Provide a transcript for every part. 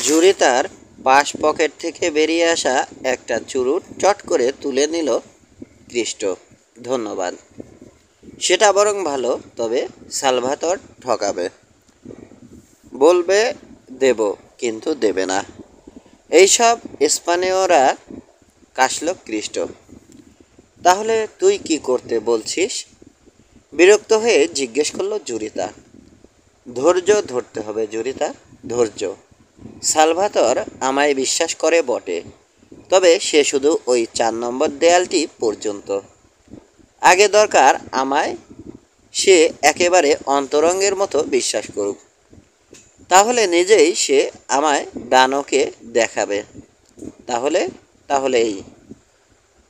জুড়ি তার পাশ পকেট থেকে বেরিয়ে আসা একটা চুরুট চট করে তুলে নিল ক্রিস্ট। ধন্যবাদ। সেটা বরং ভালো, তবে সালভাতর ঠকাবে। বলবে দেব, কিন্তু দেবে না। এইসব স্পানীয়রা, কাশল ক্রিস্ট। তাহলে তুই কি করতে বলছিস? বিরক্ত হয়ে জিজ্ঞেস করলো জুরিতা। ধৈর্য ধরতে হবে জুরিতা, ধৈর্য। সালভাতর আমায় বিশ্বাস করে বটে, তবে সে শুধু ওই 4 নম্বর দেয়ালটি পর্যন্ত। আগে দরকার আমায় সে একেবারে অন্তরঙ্গের মতো বিশ্বাস করুক। তাহলে নিজেই সে আমায় ডানোকে দেখাবে। তাহলে তাহলে এই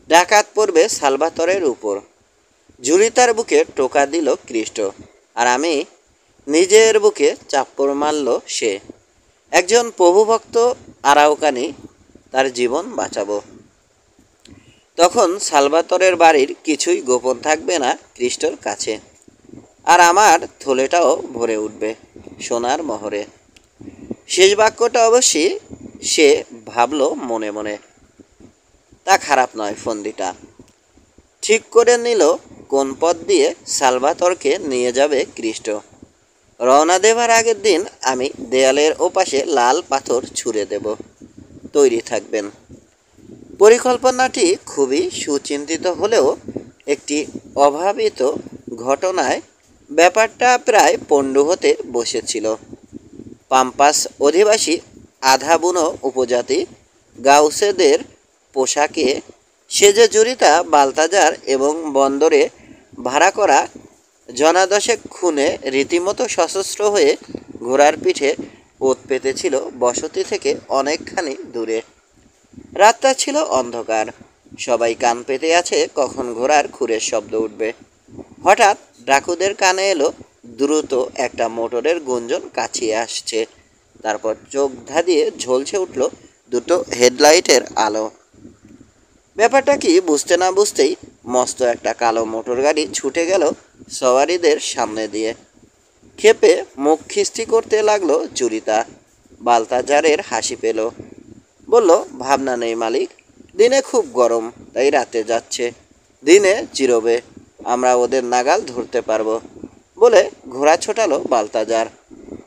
ডাকাত পড়বে সালভাতরের উপর। জুরিতার বুকে টোকা দিল ক্রিস্ট, আর আমি নিজের বুকে চাপ্পড় মারল সে। একজন প্রভুভক্ত আরাউকানি, তার জীবন বাঁচাবো। তখন সালভাতরের বাড়ির কিছুই গোপন থাকবে না ক্রিস্টোর কাছে, আর আমার থলেটাও ভরে উঠবে সোনার মোহরে। শেষ বাক্যটা অবশ্যই সে ভাবল মনে মনে। তা খারাপ নয় ফন্দিটা। ঠিক করে নিল কোন পথ দিয়ে সালভাতরকে নিয়ে যাবে ক্রিস্ট। রওনা দেবার আগের দিন আমি দেয়ালের ওপাশে লাল পাথর ছুঁড়ে দেব, তৈরি থাকবেন। পরিকল্পনাটি খুবই সুচিন্তিত হলেও একটি অভাবিত ঘটনায় ব্যাপারটা প্রায় পণ্ডু হতে বসেছিল। পাম্পাস অধিবাসী আধা বুনো উপজাতি গাউসেদের পোশাকে সেজে জুরিতা বালতাজার এবং বন্দরে ভাড়া করা জনাদশেক খুনে রীতিমতো সশস্ত্র হয়ে ঘোড়ার পিঠে ওত পেতেছিল বসতি থেকে অনেকখানি দূরে। রাতটা ছিল অন্ধকার, সবাই কান পেতে আছে কখন ঘোড়ার খুরের শব্দ উঠবে। হঠাৎ ডাকুদের কানে এলো দ্রুত একটা মোটরের গুঞ্জন কাছিয়ে আসছে। তারপর চোখ ধাঁধিয়ে ঝলসে উঠল দুটো হেডলাইটের আলো। ব্যাপারটা কি বুঝতে না বুঝতেই মস্ত একটা কালো মোটর গাড়ি ছুটে গেল সওয়ারিদের সামনে দিয়ে। ক্ষেপে মুখ খিস্তি করতে লাগলো জুরিতা। বালতাজারের হাসি পেল। বলল, ভাবনা নেই মালিক, দিনে খুব গরম, তাই রাতে যাচ্ছে। দিনে চিরবে, আমরা ওদের নাগাল ধরতে পারবো। বলে ঘোড়া ছোটালো বালতাজার,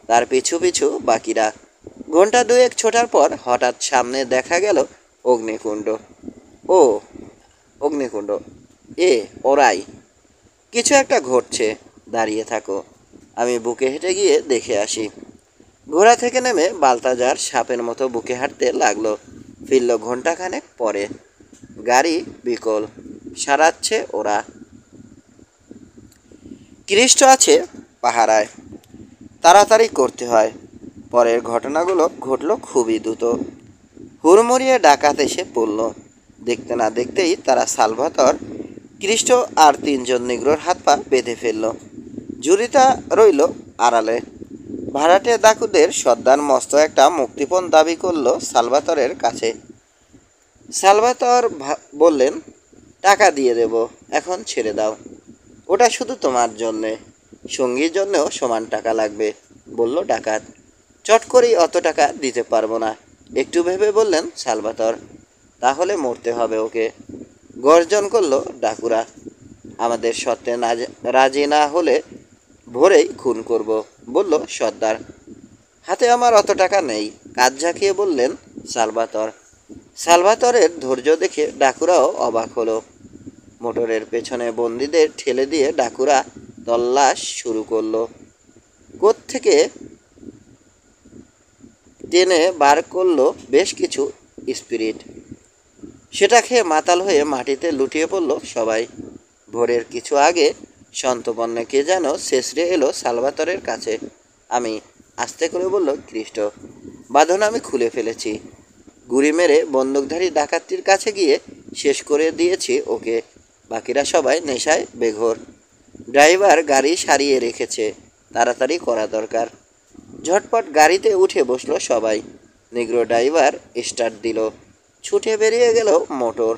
তার পিছু পিছু বাকিরা। ঘন্টা দুয়েক ছোটার পর হঠাৎ সামনে দেখা গেল অগ্নিকুণ্ড। ও অগ্নিকুণ্ড, ওরাই। কিছু একটা ঘটছে, দাঁড়িয়ে থাকো, আমি বুকে হেঁটে গিয়ে দেখে আসি। ঘোড়া থেকে নেমে বালতাজার সাপের মতো বুকে হাঁটতে লাগলো। ফিরল ঘন্টাখানেক পরে। গাড়ি বিকল, সারাচ্ছে ওরা। ক্রিস্ট আছে পাহারায়, তাড়াতাড়ি করতে হয়। পরের ঘটনাগুলো ঘটল খুবই দ্রুত। হুড়মুড়িয়ে ডাকাত এসে পড়ল। দেখতে না দেখতেই তারা সালভাতর, ক্রিস্ট আর 3জন নিগ্রোর হাত পা বেঁধে ফেলল। জুরিতা রইল আড়ালে। ভাড়াটে ডাকুদের সর্দার মস্ত একটা মুক্তিপণ দাবি করল সালভাতরের কাছে। সালভাতর বললেন, টাকা দিয়ে দেব, এখন ছেড়ে দাও। ওটা শুধু তোমার জন্যে, সঙ্গীর জন্যেও সমান টাকা লাগবে, বলল ডাকাত। চট করেই অত টাকা দিতে পারবো না, একটু ভেবে বললেন সালভাতর। তাহলে মরতে হবে ওকে, গর্জন করলো ডাকুরা। আমাদের শর্তে রাজি না হলে ভোরেই খুন করব, বলল সর্দার। হাতে আমার অত টাকা নেই, কাজ ঝাঁকিয়ে বললেন সালভাতর। সালভাতরের ধৈর্য দেখে ডাকুরাও অবাক হলো। মোটরের পেছনে বন্দীদের ঠেলে দিয়ে ডাকুরা তল্লাশ শুরু করলো। কোত্থেকে টেনে বার করলো বেশ কিছু স্পিরিট। সেটা খেয়ে মাতাল হয়ে মাটিতে লুটিয়ে পড়ল সবাই। ভোরের কিছু আগে সন্তপন্নে কে যেন শেষরে এলো সালভাতরের কাছে। আমি, আস্তে করে বলল ক্রিস্ট, বাঁধন আমি খুলে ফেলেছি। গুলি মেরে বন্দুকধারী ডাকাতটির কাছে গিয়ে শেষ করে দিয়েছি ওকে। বাকিরা সবাই নেশায় বেঘোর। ড্রাইভার গাড়ি সারিয়ে রেখেছে, তাড়াতাড়ি করা দরকার। ঝটপট গাড়িতে উঠে বসলো সবাই। নিগ্রো ড্রাইভার স্টার্ট দিল। ছুটে বেরিয়ে গেল মোটর।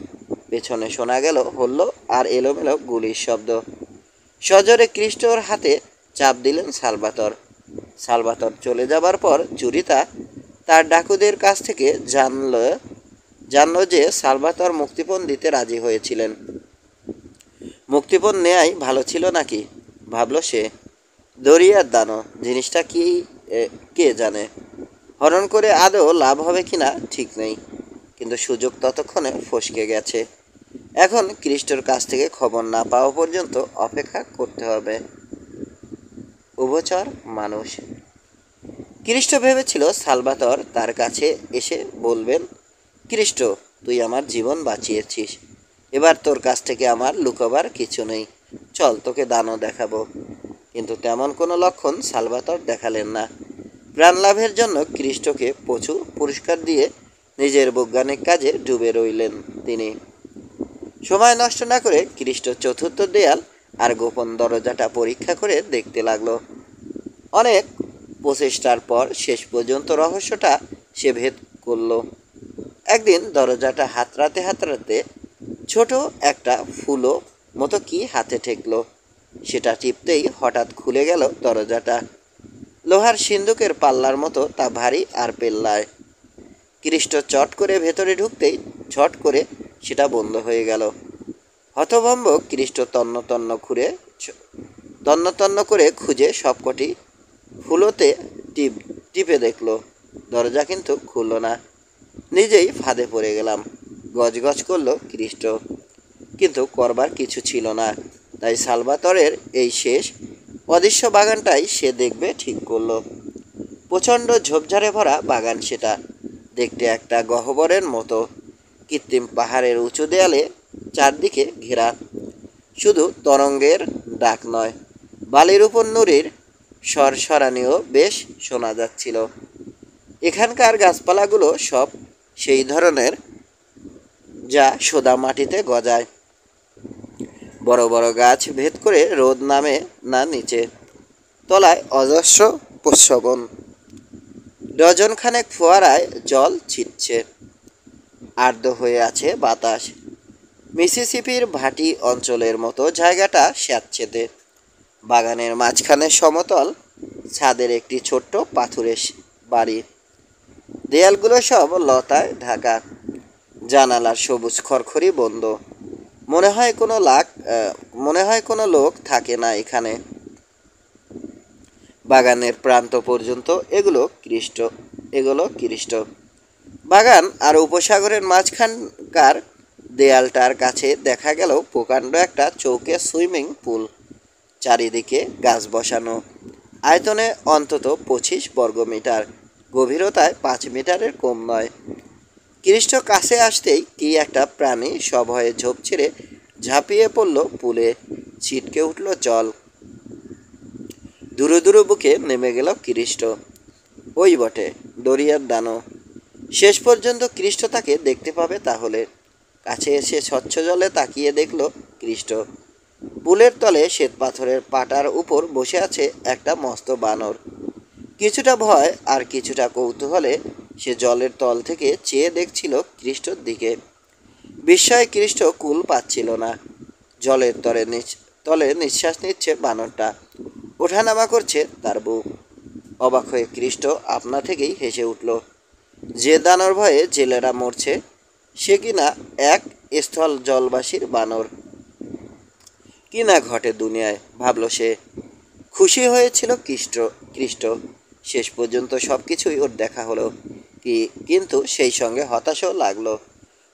পেছনে শোনা গেল হল্লো আর এলোমেলো গুলির শব্দ। সজোরে ক্রিস্টোর হাতে চাপ দিলেন সালভাতর। সালভাতর চলে যাবার পর জুরিতা তার ডাকুদের কাছ থেকে জানলো যে সালভাতর মুক্তিপণ দিতে রাজি হয়েছিলেন। মুক্তিপণ নেয়াই ভালো ছিল নাকি, ভাবল সে। দরিয়ার দানো জিনিসটা কি কে জানে। হরণ করে আদৌ লাভ হবে কিনা ঠিক নেই, কিন্তু সুযোগ ততক্ষণে ফসকে গেছে। এখন খ্রিস্টর কাছ থেকে খবর না পাওয়া পর্যন্ত অপেক্ষা করতে হবে। উভচর মানুষ। খ্রিস্ট ভেবেছিল সালভাতর তার কাছে এসে বলবেন, খ্রিস্ট, তুই আমার জীবন বাঁচিয়েছিস, এবার তোর কাছ থেকে আমার লুকোবার কিছু নেই, চল তোকে দানও দেখাবো। কিন্তু তেমন কোনো লক্ষণ সালভাতর দেখালেন না। প্রাণ লাভের জন্য খ্রিস্টকে প্রচুর পুরস্কার দিয়ে নিজের বৈজ্ঞানিক কাজে ডুবে রইলেন তিনি। সময় নষ্ট না করে খ্রিস্ট চতুর্থ দেয়াল আর গোপন দরজাটা পরীক্ষা করে দেখতে লাগলো। অনেক প্রচেষ্টার পর শেষ পর্যন্ত রহস্যটা সে ভেদ করল। একদিন দরজাটা হাতড়াতে হাতড়াতে ছোট একটা ফুলো মতো কি হাতে ঠেকলো। সেটা টিপতেই হঠাৎ খুলে গেল দরজাটা। লোহার সিন্দুকের পাল্লার মতো তা ভারী আর পেল্লায়। খ্রিস্ট চট করে ভেতরে ঢুকতেই ঝট করে সেটা বন্ধ হয়ে গেল। হতভম্ব খ্রিস্ট তন্ন করে খুঁজে সবকটি ফুলোতে টিপে দেখল, দরজা কিন্তু খুলল না। নিজেই ফাঁদে পড়ে গেলাম, গজগজ করলো খ্রিস্ট। কিন্তু করবার কিছু ছিল না, তাই সালভাতরের এই শেষ অদৃশ্য বাগানটাই সে দেখবে ঠিক করলো। প্রচণ্ড ঝোপঝাড়ে ভরা বাগান সেটা, দেখতে একটা গহ্বরের মতো। কৃত্রিম পাহাড়ের উঁচু দেয়ালে চারদিকে ঘেরা। শুধু তরঙ্গের ডাক নয়, বালির উপর নুড়ির সরসরানিও বেশ শোনা যাচ্ছিল। এখানকার গাছপালাগুলো সব সেই ধরনের যা সোদা মাটিতে গজায়। বড় বড় গাছ ভেদ করে রোদ নামে না নিচে, তলায় অজস্র পুষ্পবন। ডজনখানেক ফোয়ারায় জল ছিটছে, আর্দ্র হয়ে আছে বাতাস। মিসিসিপির ভাটি অঞ্চলের মতো জায়গাটা স্যাঁতসেঁতে। বাগানের মাঝখানে সমতল ছাদের একটি ছোট্ট পাথুরের বাড়ি। দেয়ালগুলো সব লতায় ঢাকা, জানালার সবুজ খড়খড়ি বন্ধ। মনে হয় কোনো লোক থাকে না এখানে। বাগানের প্রান্ত পর্যন্ত এগুলো খ্রিস্ট। বাগান আর উপসাগরের মাঝখানকার দেয়ালটার কাছে দেখা গেল প্রকাণ্ড একটা চৌকে সুইমিং পুল। চারিদিকে গাছ বসানো, আয়তনে অন্তত 25 বর্গমিটার, গভীরতায় 5 মিটারের কম নয়। খ্রিস্ট কাছে আসতেই কি একটা প্রাণী সভয়ে ঝোপ ছেড়ে ঝাঁপিয়ে পড়ল পুলে। ছিটকে উঠল জল, দূরে দূরে বুকে নেমে গেল খ্রিস্ট। ওই বটে দরিয়ার দানো। শেষ পর্যন্ত খ্রিস্ট তাকে দেখতে পাবে তাহলে। কাছে এসে স্বচ্ছ জলে তাকিয়ে দেখল খ্রিস্ট। পুলের তলে শ্বেত পাথরের পাটার উপর বসে আছে একটা মস্ত বানর। কিছুটা ভয় আর কিছুটা কৌতূহলে সে জলের তল থেকে চেয়ে দেখছিল খ্রিস্টর দিকে। বিস্ময়ে খ্রিস্ট কুল পাচ্ছিল না। জলের তলে নিঃশ্বাস নিচ্ছে বানরটা, ওঠানামা করছে তার বুক। অবাক হয়ে খ্রিস্ট আপনা থেকেই হেসে উঠল। যে দানর ভয়ে জেলেরা মরছে, সে কিনা এক স্থল জলবাসীর বানর। কি না ঘটে দুনিয়ায়, ভাবল সে। খুশি হয়েছিল খ্রিস্ট। শেষ পর্যন্ত সব কিছুই ওর দেখা হলো, কিন্তু সেই সঙ্গে হতাশও লাগলো।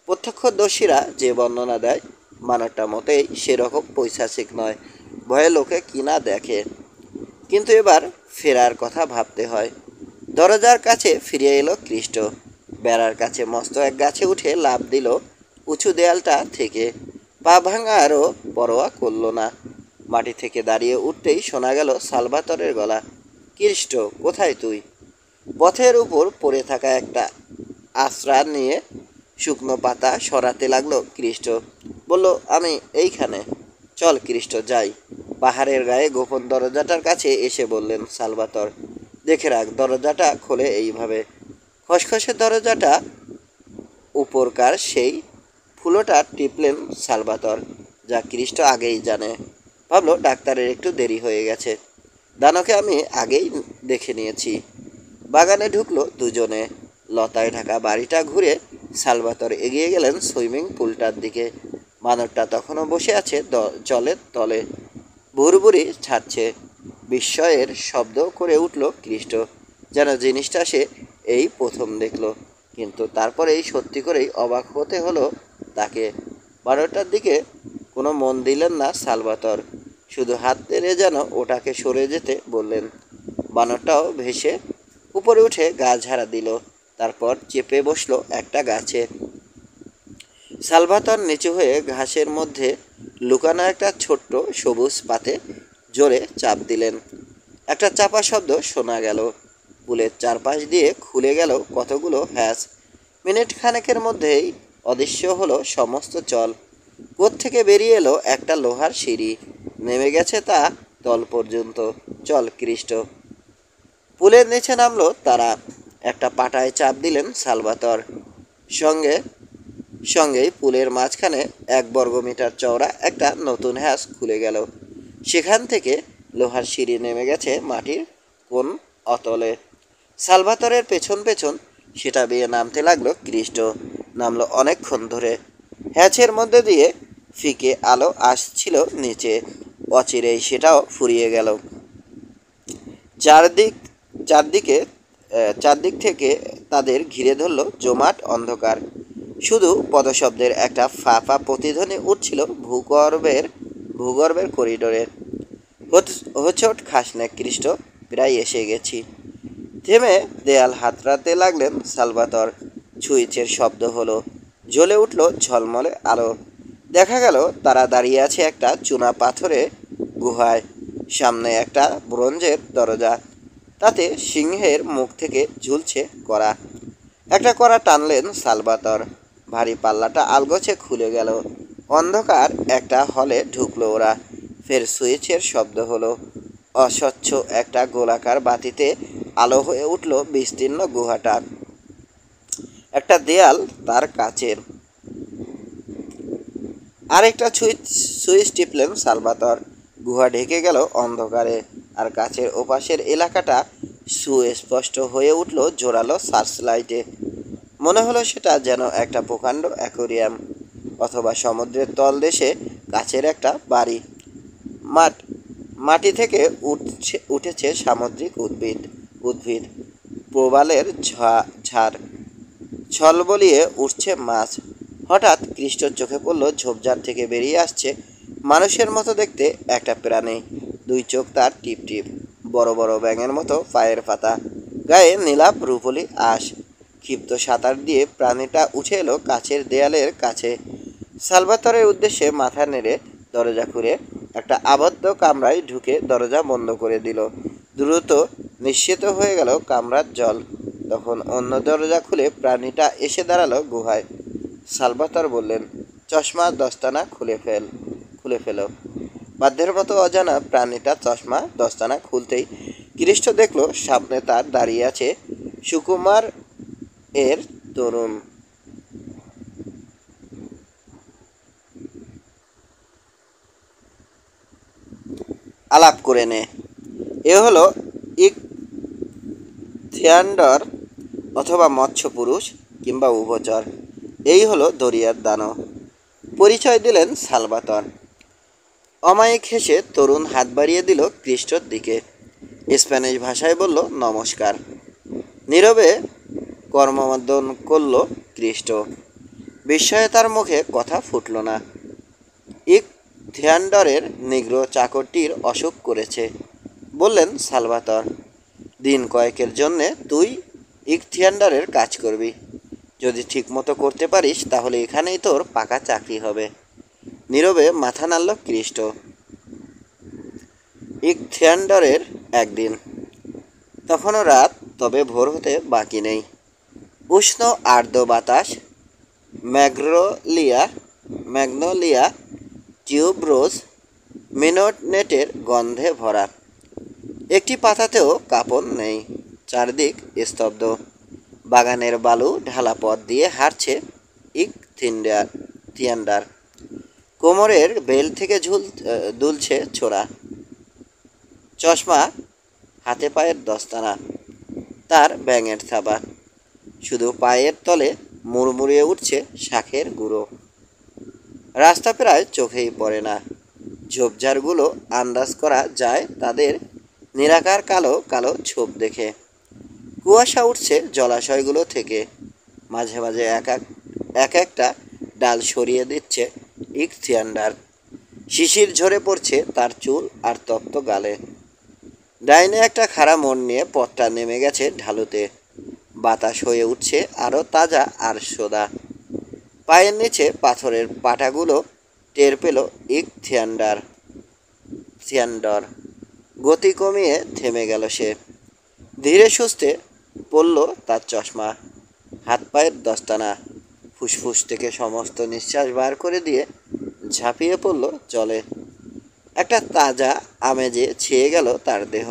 প্রত্যক্ষদর্শীরা যে বর্ণনা দেয়, বানরটা মোটেই সেরকম পৈশাচিক নয়, ভয়ে লোকে কিনা দেখে। কিন্তু এবার ফেরার কথা ভাবতে হয়। দরজার কাছে ফিরে এলো খ্রিস্ট। বেড়ার কাছে মস্ত এক গাছে উঠে লাফ দিল উঁচু দেয়ালটা থেকে। পা ভাঙারও পরোয়া করল না। মাটি থেকে দাঁড়িয়ে উঠতেই শোনা গেল সালভাতরের গলা, খ্রিস্ট, কোথায় তুই? পথের উপর পড়ে থাকা একটা আশ্রা নিয়ে শুকনো পাতা সরাতে লাগলো খ্রিস্ট। বলল, আমি এইখানে। চল খ্রিস্ট, যাই। পাহাড়ের গায়ে গোপন দরজাটার কাছে এসে বললেন সালভাতর, দেখে রাখ, দরজাটা খোলে এইভাবে। খসখসে দরজাটা উপরকার সেই ফুলোটা টিপলেন সালভাতর, যা খ্রিস্ট আগেই জানে। ভাবলো ডাক্তারের একটু দেরি হয়ে গেছে, দানকে আমি আগেই দেখে নিয়েছি। বাগানে ঢুকলো দুজনে। লতায় ঢাকা বাড়িটা ঘুরে সালভাতর এগিয়ে গেলেন সুইমিং পুলটার দিকে। বানরটা তখনও বসে আছে জলের তলে, ভুরভুরি ছাড়ছে। বিস্ময়ের শব্দ করে উঠল খ্রিস্ট, যেন জিনিসটা সে এই প্রথম দেখল। কিন্তু তারপরেই সত্যি করেই অবাক হতে হলো তাকে। বানরটার দিকে কোনো মন দিলেন না সালভাতর, শুধু হাত নেড়ে যেন ওটাকে সরে যেতে বললেন। বানরটাও ভেসে উপরে উঠে গা ঝাড়া দিল, তারপর চেপে বসলো একটা গাছে। সালভাতর নিচু হয়ে ঘাসের মধ্যে লুকানো একটা ছোট্ট সবুজ পাতে জোরে চাপ দিলেন। একটা চাপা শব্দ শোনা গেল। পুলের চারপাশ দিয়ে খুলে গেল কতগুলো হ্যাচ। মিনিট খানেকের মধ্যেই অদৃশ্য হলো সমস্ত জল। কোত্থেকে বেরিয়ে এলো একটা লোহার সিঁড়ি, নেমে গেছে তা তল পর্যন্ত। চল খ্রিস্ট। পুলের নিচে নামলো তারা। একটা পাটায় চাপ দিলেন সালভাতর। সঙ্গে সঙ্গেই পুলের মাঝখানে 1 বর্গমিটার চওড়া একটা নতুন হ্যাচ খুলে গেল। সেখান থেকে লোহার সিঁড়ি নেমে গেছে মাটির কোন অতলে। সালভাতরের পেছন পেছন সেটা বেয়ে নামতে লাগলো খ্রিস্ট। নামলো অনেকক্ষণ ধরে। হ্যাচের মধ্যে দিয়ে ফিকে আলো আসছিল নিচে। অচিরেই সেটাও ফুরিয়ে গেল। চারদিক চারদিকে চারদিক থেকে তাদের ঘিরে ধরল জমাট অন্ধকার। শুধু পদশব্দের একটা ফাঁপা প্রতিধ্বনি উঠছিল ভূগর্ভের করিডোরে। হোঁচট খাস না খ্রিস্ট, প্রায় এসে গেছি। থেমে দেয়াল হাতড়াতে লাগলেন সালভাতর। সুইচের শব্দ হলো, জ্বলে উঠল ঝলমলে আলো। দেখা গেল তারা দাঁড়িয়ে আছে একটা চুনা পাথরে গুহায়। সামনে একটা ব্রোঞ্জের দরজা, তাতে সিংহের মুখ থেকে ঝুলছে কড়া। একটা কড়া টানলেন সালভাতর। ভারী পাল্লাটা আলগোছে খুলে গেল। অন্ধকার একটা হলে ঢুকলো ওরা। ফের সুইচের শব্দ হলো। অস্বচ্ছ একটা গোলাকার বাতিতে আলো হয়ে উঠল বিস্তীর্ণ গুহাটা। একটা দেয়াল তার কাচের। আরেকটা সুইচ টিপলেন সালভাতর। গুহা ঢেকে গেল অন্ধকারে, আর কাছের ওপাশের এলাকাটা সুস্পষ্ট হয়ে উঠল জোরালো সার্চ লাইটে। মনে হলো সেটা যেন একটা প্রকাণ্ড অ্যাকোরিয়াম, অথবা সমুদ্রের তলদেশে কাছের একটা বাড়ি। মাটি থেকে উঠেছে সামুদ্রিক উদ্ভিদ। প্রবালের ঝাড় ছলবলিয়ে উঠছে মাছ। হঠাৎ খ্রিস্টর চোখে পড়ল ঝোপঝাড় থেকে বেরিয়ে আসছে মানুষের মতো দেখতে একটা প্রাণী। 2 চোখ তার টিপ টিপ, বড় বড় ব্যাঙের মতো পায়ের পাতা, গায়ে নীলাভ রূপলি আঁশ। ক্ষিপ্ত সাঁতার দিয়ে প্রাণীটা উঠে এলো কাছের দেয়ালের কাছে। সালভাতরের উদ্দেশ্যে মাথা নেড়ে দরজা খুলে একটা আবদ্ধ কামরায় ঢুকে দরজা বন্ধ করে দিল। দ্রুত নিশ্চিত হয়ে গেল কামরার জল। তখন অন্য দরজা খুলে প্রাণীটা এসে দাঁড়ালো গুহায়। সালভাতর বললেন, চশমা দস্তানা খুলে ফেলো। বাধ্যের মতো অজানা প্রাণীটা চশমা দস্তানা খুলতেই খ্রিস্ট দেখল সামনে তার দাঁড়িয়ে আছে সুকুমার এর তরুণ। আলাপ করে নে। এ হলো ইকথিয়ান্ডর, অথবা মৎস্য পুরুষ, কিংবা উভচর। এই হলো দরিয়ার দানব। পরিচয় দিলেন সালভাতর। অমায়িক হেসে তরুণ হাত বাড়িয়ে দিল খ্রিস্টর দিকে। স্প্যানিশ ভাষায় বলল, নমস্কার। নীরবে কর্মমর্দন করল খ্রিস্ট। বিস্ময়ে তার মুখে কথা ফুটল না। ইকথিয়ান্ডরের নিগ্রো চাকরটির অসুখ করেছে, বললেন সালভাতর। দিন কয়েকের জন্যে তুই ইকথিয়ান্ডরের কাজ করবি। যদি ঠিকমতো করতে পারিস তাহলে এখানেই তোর পাকা চাকরি হবে। নীরবে মাথা নাড়ল খ্রিস্ট। ইকথিয়ান্ডরের একদিন। তখনও রাত, তবে ভোর হতে বাকি নেই। উষ্ণ আর্দ্র বাতাস ম্যাগনোলিয়া টিউবরোজ মিনোনেটের গন্ধে ভরা। একটি পাতাতেও কাঁপন নেই। চারদিক স্তব্ধ। বাগানের বালু ঢালা পথ দিয়ে হাঁটছে ইকথিয়ান্ডার। কোমরের বেল থেকে দুলছে ছোড়া। চশমা, হাতে পায়ের দস্তানা, তার ব্যাঙের থাবা। শুধু পায়ের তলে মুড়মুড়িয়ে উঠছে শাখের গুঁড়ো। রাস্তা প্রায় চোখেই পড়ে না। ঝোপঝাড়গুলো আন্দাজ করা যায় তাদের নিরাকার কালো কালো ছোপ দেখে। কুয়াশা উঠছে জলাশয়গুলো থেকে। মাঝে মাঝে এক একটা ডাল সরিয়ে দিচ্ছে ইকথিয়ান্ডার। শিশির ঝরে পড়ছে তার চুল আর তপ্ত গালে। ডাইনে একটা খাড়া মন নিয়ে পথটা নেমে গেছে ঢালুতে। বাতাস হয়ে উঠছে আরও তাজা আর সোদা। পায়ের নিচে পাথরের পাটাগুলো টের পেল থিয়ান্ডর। গতি কমিয়ে থেমে গেল সে। ধীরে সুস্থে পড়ল তার চশমা। হাত পায়ের দস্তানা। ফুসফুস থেকে সমস্ত নিঃশ্বাস বার করে দিয়ে ঝাঁপিয়ে পড়ল জলে। একটা তাজা আমেজে ছেয়ে গেল তার দেহ।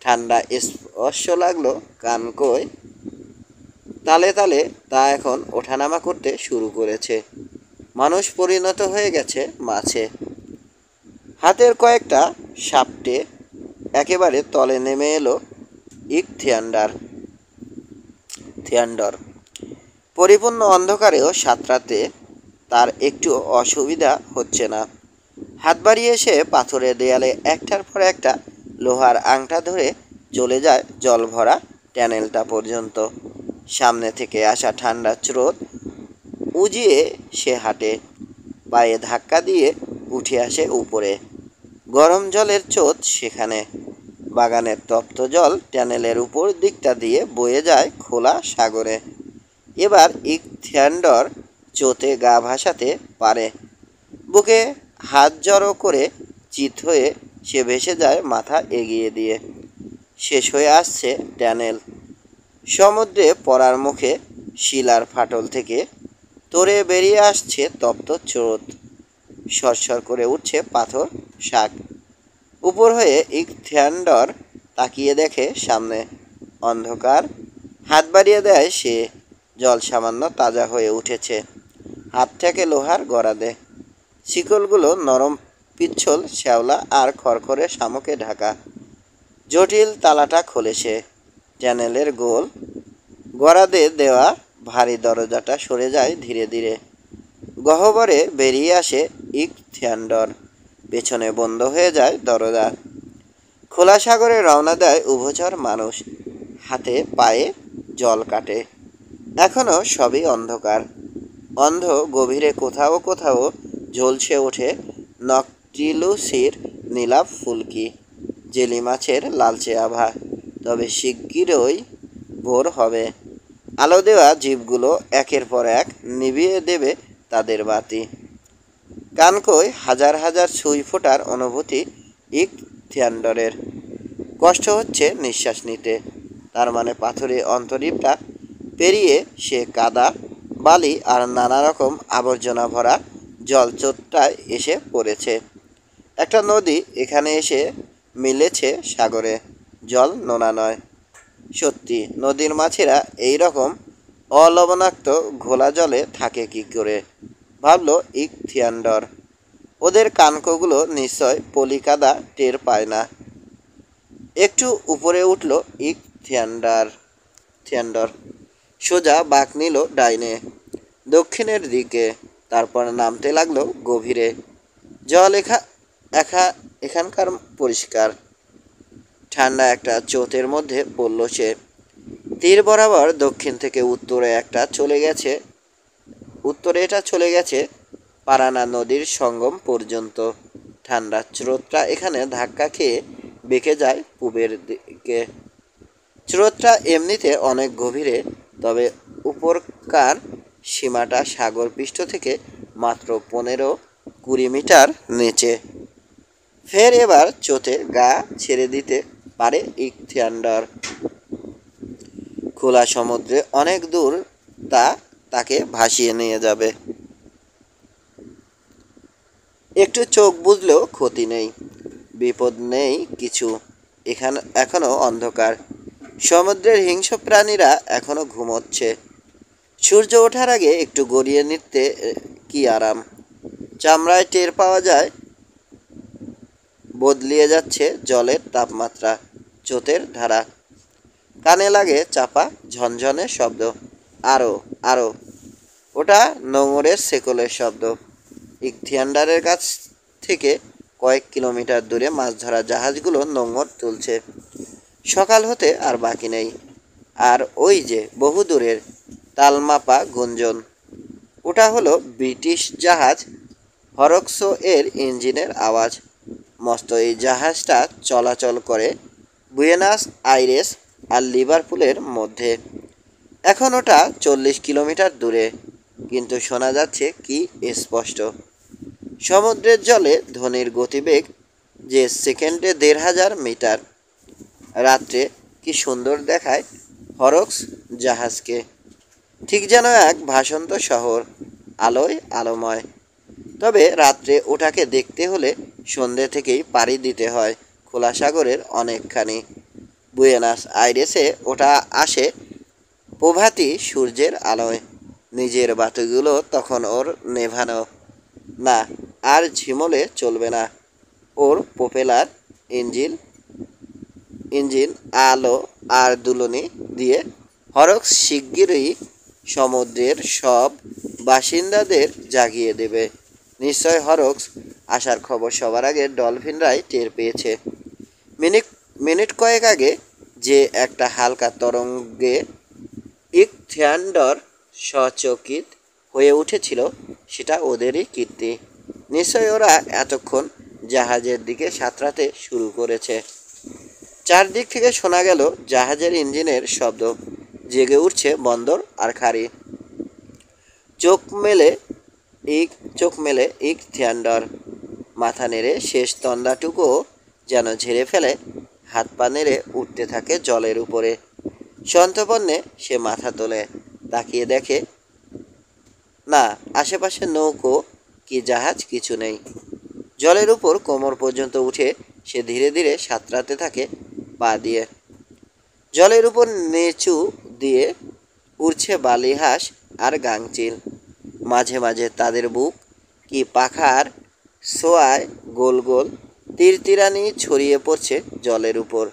ঠান্ডা স্পর্শ লাগলো কানকোয়। তালে তালে তা এখন ওঠানামা করতে শুরু করেছে। মানুষ পরিণত হয়ে গেছে মাছে। হাতের কয়েকটা সাপটে একেবারে তলে নেমে এলো থিয়ান্ডর। পরিপূর্ণ অন্ধকারেও সাঁতরাতে তার একটু অসুবিধা হচ্ছে না। হাত বাড়িয়ে সে পাথরের দেয়ালে একটার পর একটা লোহার আংটা ধরে চলে যায় জল ভরা ট্যানেলটা পর্যন্ত। সামনে থেকে আসা ঠান্ডা স্রোত উজিয়ে সে হাঁটে। পায়ে ধাক্কা দিয়ে উঠে আসে উপরে। গরম জলের চোত সেখানে। বাগানের তপ্ত জল ট্যানেলের উপর দিকটা দিয়ে বয়ে যায় খোলা সাগরে। এবার ইকথিয়ান্ডর চোতে গা ভাসাতে পারে। বুকে হাত জড়ো করে চিত হয়ে সে ভেসে যায় মাথা এগিয়ে দিয়ে। শেষ হয়ে আসছে ট্যানেল। সমুদ্রে পড়ার মুখে শিলার ফাটল থেকে তরে বেরিয়ে আসছে তপ্ত স্রোত। সরসর করে উঠছে পাথর শাক। উপর হয়ে ইকথিয়ান্ডর তাকিয়ে দেখে সামনে অন্ধকার। হাত বাড়িয়ে দেয় সে। জল সামান্য তাজা হয়ে উঠেছে। হাত থেকে লোহার গরাদে। শিকলগুলো নরম পিচ্ছল শ্যাওলা আর খড়খড়ে শামুকে ঢাকা। জটিল তালাটা খোলে সে। ট্যানেলের গোল গরাদে দেওয়া ভারী দরজাটা সরে যায় ধীরে ধীরে। গহ্বরে বেরিয়ে আসে ইকথিয়ান্ডর। পেছনে বন্ধ হয়ে যায় দরজা। খোলা সাগরে রওনা দেয় উভচর মানুষ। হাতে পায়ে জল কাটে। এখনো সবই অন্ধকার। অন্ধ গভীরে কোথাও কোথাও ঝলসে ওঠে নকটিলুসির নীলাভ ফুলকি, জেলি মাছের লালচে আভা। তবে শিগগিরই ভোর হবে। আলো দেওয়া জীবগুলো একের পর এক নিভিয়ে দেবে তাদের বাতি। কানকোয় হাজার হাজার সুই ফোটার অনুভূতি ইকথিয়ান্ডরের। কষ্ট হচ্ছে নিঃশ্বাস নিতে। তার মানে পাথরে অন্তরীপটা পেরিয়ে সে কাদা, বালি আর নানা রকম আবর্জনা ভরা জলচোট্টায় এসে পড়েছে। একটা নদী এখানে এসে মিলেছে সাগরে। জল নোনা নয়। সত্যি নদীর মাছেরা এই রকম অলবণাক্ত ঘোলা জলে থাকে কি করে, ভাবল ইকথিয়ান্ডর। ওদের কানকোগুলো নিশ্চয় পলি কাদা টের পায় না। একটু উপরে উঠল ইকথিয়ান্ডর। সোজা বাঁক নিল ডাইনে, দক্ষিণের দিকে। তারপর নামতে লাগলো গভীরে। জল এখানকার পরিষ্কার। ঠান্ডা একটা চোতের মধ্যে পড়ল সে। তীর বরাবর দক্ষিণ থেকে উত্তরে এটা চলে গেছে পারানা নদীর সঙ্গম পর্যন্ত। ঠান্ডা স্রোতটা এখানে ধাক্কা খেয়ে বেঁকে যায় পূবের দিকে। স্রোতটা এমনিতে অনেক গভীরে, তবে উপরকার সীমাটা সাগর পৃষ্ঠ থেকে মাত্র 15-20 মিটার নিচে। ফের এবার চোতে গা ছেড়ে দিতে পারে ইকথিয়ান্ডর। খোলা সমুদ্রে অনেক দূর তাকে ভাসিয়ে নিয়ে যাবে। একটু চোখ বুজলেও ক্ষতি নেই, বিপদ নেই কিছু। এখনো অন্ধকার। সমুদ্রের হিংস্র প্রাণীরা এখনো ঘুমোচ্ছে। সূর্য ওঠার আগে একটু গড়িয়ে নিতে কি আরাম। চামড়ায় টের পাওয়া যায় বদলিয়ে যাচ্ছে জলের তাপমাত্রা, স্রোতের ধারা। কানে লাগে চাপা ঝনঝনে শব্দ। আরও আরও, ওটা নোঙরের শেকলের শব্দ। ইকথিয়ান্ডারের কাছ থেকে কয়েক কিলোমিটার দূরে মাছ ধরা জাহাজগুলো নোঙর তুলছে। সকাল হতে আর বাকি নেই। আর ওই যে বহু দূরের তালমাপা গুঞ্জন, ওটা হলো ব্রিটিশ জাহাজ হরক্সো এর ইঞ্জিনের আওয়াজ। মস্ত এই জাহাজটা চলাচল করে বুয়েনাস আইরেস আর লিভারপুলের মধ্যে। এখন ওটা 40 কিলোমিটার দূরে, কিন্তু শোনা যাচ্ছে কি স্পষ্ট। সমুদ্রের জলে ধ্বনির গতিবেগ যে সেকেন্ডে 1,500 মিটার। রাত্রে কি সুন্দর দেখায় হরক্স জাহাজকে, ঠিক যেন এক ভাসন্ত শহর, আলোয় আলোময়। তবে রাত্রে ওটাকে দেখতে হলে সন্ধ্যে থেকেই পাড়ি দিতে হয় খোলা সাগরের অনেকখানি। বুয়েনাস আইরেসে ওটা আসে প্রভাতী সূর্যের আলোয়। নিজের বাতিগুলো তখন ওর নেভানো। না, আর ঝিমলে চলবে না। ওর প্রোপেলার ইঞ্জিন আলো আর দুলনি দিয়ে হরক্স শিগগিরই সমুদ্রের সব বাসিন্দাদের জাগিয়ে দেবে। নিশ্চয় হরক্স আসার খবর সবার আগে ডলফিনরাই টের পেয়েছে। মিনিট মিনিট কয়েক আগে যে একটা হালকা তরঙ্গে ইকথিয়ান্ডর সচকিত হয়ে উঠেছিল, সেটা ওদেরই কীর্তি। নিশ্চয় ওরা এতক্ষণ জাহাজের দিকে সাঁতরাতে শুরু করেছে। চারদিক থেকে শোনা গেল জাহাজের ইঞ্জিনের শব্দ। জেগে উঠছে বন্দর আর খাড়ি। চোখ মেলে ইকথিয়ান্ডর মাথা নেড়ে শেষ তন্দাটুকুও যেন ঝেড়ে ফেলে হাত পা নেড়ে উঠতে থাকে জলের উপরে। সন্তর্পণে সে মাথা তোলে, তাকিয়ে দেখে না, আশেপাশে নৌকো কি জাহাজ কিছু নেই। জলের উপর কোমর পর্যন্ত উঠে সে ধীরে ধীরে সাঁতরাতে থাকে পা দিয়ে। জলের উপর নিচু দিয়ে উড়ছে বালিহাঁস আর গাংচিল। মাঝে মাঝে তাদের বুক কি পাখার ছোঁয়ায় গোল গোল তীরতীরানি ছড়িয়ে পড়ছে জলের উপর।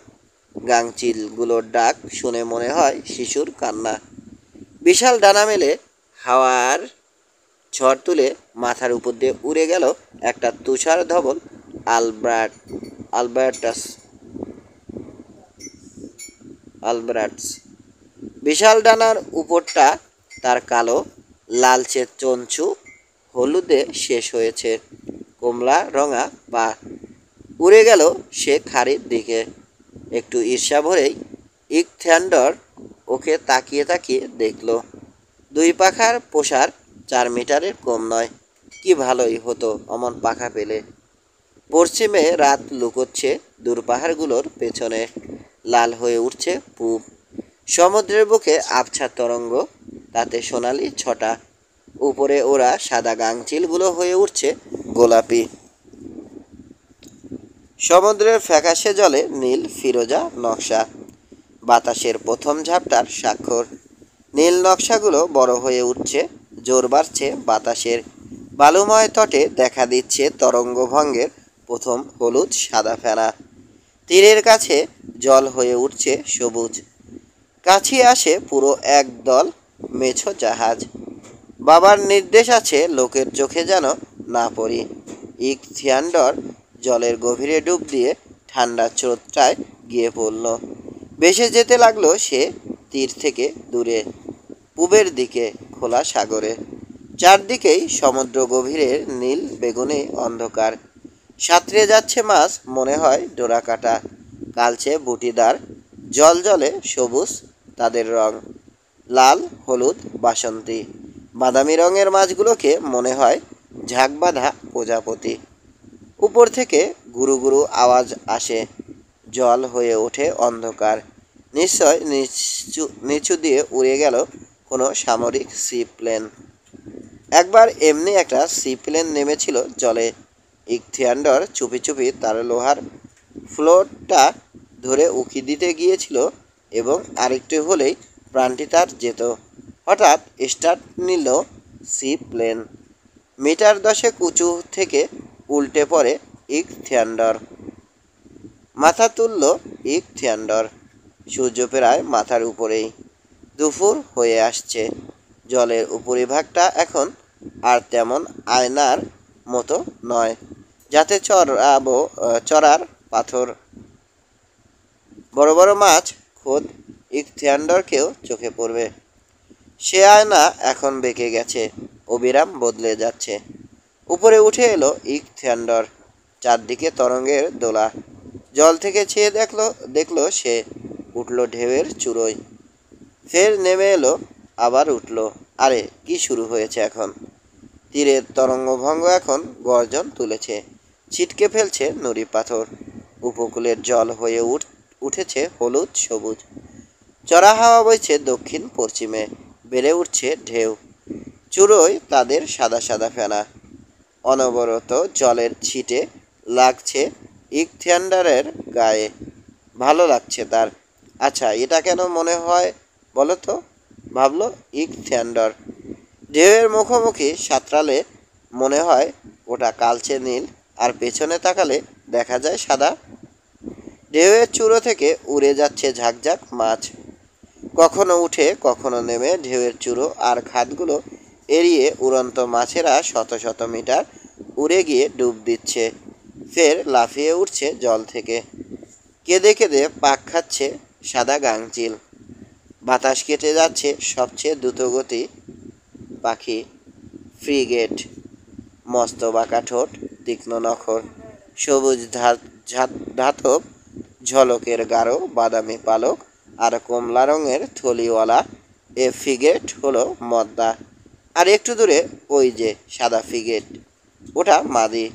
গাংচিলগুলোর ডাক শুনে মনে হয় শিশুর কান্না। বিশাল ডানা মেলে হাওয়ার ঝড় তুলে মাথার উপর দিয়ে উড়ে গেল একটা তুষার ধবল আলবার্টস। বিশাল ডানার উপরটা তার কালো, লালচে চঞ্চু হলুদে শেষ হয়েছে কমলা রঙা পা। উড়ে গেল সে খাড়ির দিকে। একটু ঈর্ষা ভরেই ইকথিয়ান্ডর ওকে তাকিয়ে তাকিয়ে দেখল। দুই পাখার প্রসার 4 মিটারের কম নয়। কি ভালোই হতো অমন পাখা পেলে। পশ্চিমে রাত লুকোচ্ছে দূর পাহাড়গুলোর পেছনে। লাল হয়ে উঠছে পূব। সমুদ্রের বুকে আবছা তরঙ্গ, তাতে সোনালি ছটা। উপরে ওরা সাদা গাংচিলগুলো হয়ে উঠছে গোলাপি। সমুদ্রের ফ্যাকাশে জলে নীল ফিরোজা নকশা, বাতাসের প্রথম ঝাপটার স্বাক্ষর। নীল নকশাগুলো বড় হয়ে উঠছে, জোর বাড়ছে বাতাসের। বালুময় তটে দেখা দিচ্ছে তরঙ্গভঙ্গের প্রথম হলুদ সাদা ফেনা। তীরের কাছে জল হয়ে উঠছে সবুজ। কাছে আসে পুরো একদল মেছো জাহাজ। বাবার নির্দেশ আছে লোকের চোখে যেন না পড়ি। ইকথিয়ান্ডর জলের গভীরে ডুব দিয়ে ঠান্ডা স্রোতটায় গিয়ে পড়ল। ভেসে যেতে লাগলো সে তীর থেকে দূরে, পূবের দিকে খোলা সাগরে। চারদিকেই সমুদ্র গভীরের নীল বেগুনি অন্ধকার। সাঁতরে যাচ্ছে মাছ, মনে হয় ডোরাকাটা। কালচে বুটিদার, জল জলে সবুজ তাদের রং, লাল হলুদ বাসন্তী। বাদামি রঙের মাছগুলোকে মনে হয় ঝাঁক বাঁধা প্রজাপতি। উপর থেকে গুরু গুরু আওয়াজ আসে, জল হয়ে ওঠে অন্ধকার। নিশ্চয় নিচু দিয়ে উড়ে গেল কোনো সামরিক সি প্লেন। একবার এমনি একটা সি প্লেন নেমেছিল জলে। ইকথিয়ান্ডর চুপি চুপি তার লোহার ফ্লোটটা ধরে উকি দিতে গিয়েছিল এবং আরেকটু হলেই প্রাণটি তার যেত। হঠাৎ স্টার্ট নিল সি প্লেন। মিটার 10 উঁচু থেকে উল্টে পড়ে ইকথিয়ান্ডর। মাথা তুলল ইকথিয়ান্ডর। সূর্য প্রায় মাথার উপরেই। দুপুর হয়ে আসছে। জলের উপরিভাগটা এখন আর তেমন আয়নার মতো নয়, যাতে চড়ার পাথর। বড় বড় মাছ খোদ ইকথিয়ান্ডরকেও চোখে পড়বে। সে আয়না এখন বেঁকে গেছে, অবিরাম বদলে যাচ্ছে। উপরে উঠে এলো ইকথিয়ান্ডর। চারদিকে তরঙ্গের দোলা। জল থেকে চেয়ে দেখলো সে। উঠল ঢেউয়ের চূড়োয়, ফের নেমে এলো, আবার উঠল। আরে কি শুরু হয়েছে এখন? তীরের তরঙ্গভঙ্গ এখন গর্জন তুলেছে, ছিটকে ফেলছে নুড়ি পাথর। উপকূলের জল হয়ে উঠেছে হলুদ সবুজ। চড়া হাওয়া বইছে দক্ষিণ পশ্চিমে, বেড়ে উঠছে ঢেউ। চূড়োয় তাদের সাদা সাদা ফেনা। অনবরত জলের ছিটে লাগছে ইকথিয়ান্ডারের গায়ে। ভালো লাগছে তার। আচ্ছা, এটা কেন মনে হয় বলো তো, ভাবল ইকথিয়ান্ডর। ঢেউয়ের মুখোমুখি সাঁতরালে মনে হয় ওটা কালচে নীল, আর পেছনে তাকালে দেখা যায় সাদা। ঢেউয়ের চূড়ো থেকে উড়ে যাচ্ছে ঝাঁকঝাঁক মাছ, কখনো উঠে কখনো নেমে। ঢেউয়ের চূড়ো আর খাদগুলো এড়িয়ে উড়ন্ত মাছেরা শত শত মিটার উড়ে গিয়ে ডুব দিচ্ছে, ফের লাফিয়ে উঠছে জল থেকে। কেঁদে কেঁদে পাক খাচ্ছে সাদা গাংচিল। বাতাস কেটে যাচ্ছে সবচেয়ে দ্রুতগতি পাখি ফ্রিগেট। মস্ত বাঁকা ঠোঁট, তীক্ষ্ণ নখর, সবুজ ধাতব ঝলকের গাঢ় বাদামি পালক, আর কমলা রঙের থলিওয়ালা এ ফ্রিগেট হলো মদ্দা। আর একটু দূরে ওই যে সাদা ফ্রিগেট, ওটা মাদি।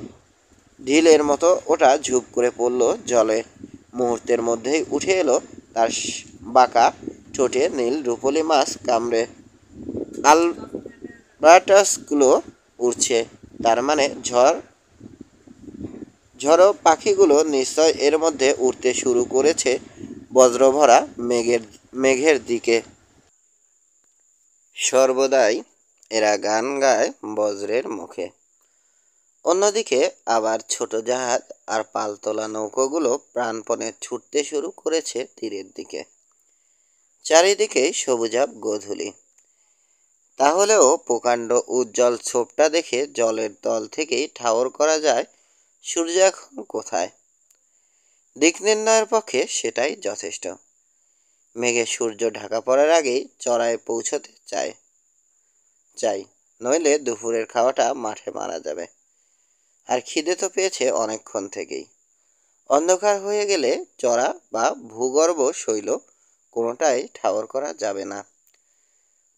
ঢিলের মতো ওটা ঝুপ করে পড়ল জলে। মুহূর্তের মধ্যেই উঠে এলো তার বাঁকা ঠোঁটে নীল রুপোলি মাছ কামড়ে। আলবার্টাসগুলো উড়ছে, তার মানে ঝড়ো পাখিগুলো নিশ্চয় এর মধ্যে উড়তে শুরু করেছে বজ্রভরা মেঘের দিকে। সর্বদাই এরা গান গায় বজ্রের মুখে। অন্যদিকে আবার ছোট জাহাজ আর পালতোলা নৌকোগুলো প্রাণপণে ছুটতে শুরু করেছে তীরের দিকে। চারিদিকেই সবুজাভ গোধূলি। তাহলেও প্রকাণ্ড উজ্জ্বল ছোপটা দেখে জলের তল থেকেই ঠাউর করা যায় সূর্য এখন কোথায়। দিক নির্ণয়ের পক্ষে সেটাই যথেষ্ট। মেঘে সূর্য ঢাকা পড়ার আগেই চড়ায় পৌঁছতে চাই, নইলে দুপুরের খাওয়াটা মাঠে মারা যাবে। আর খিদে তো পেয়েছে অনেকক্ষণ থেকেই। অন্ধকার হয়ে গেলে চড়া বা ভূগর্ভ শৈল কোনোটাই ঠাউর করা যাবে না।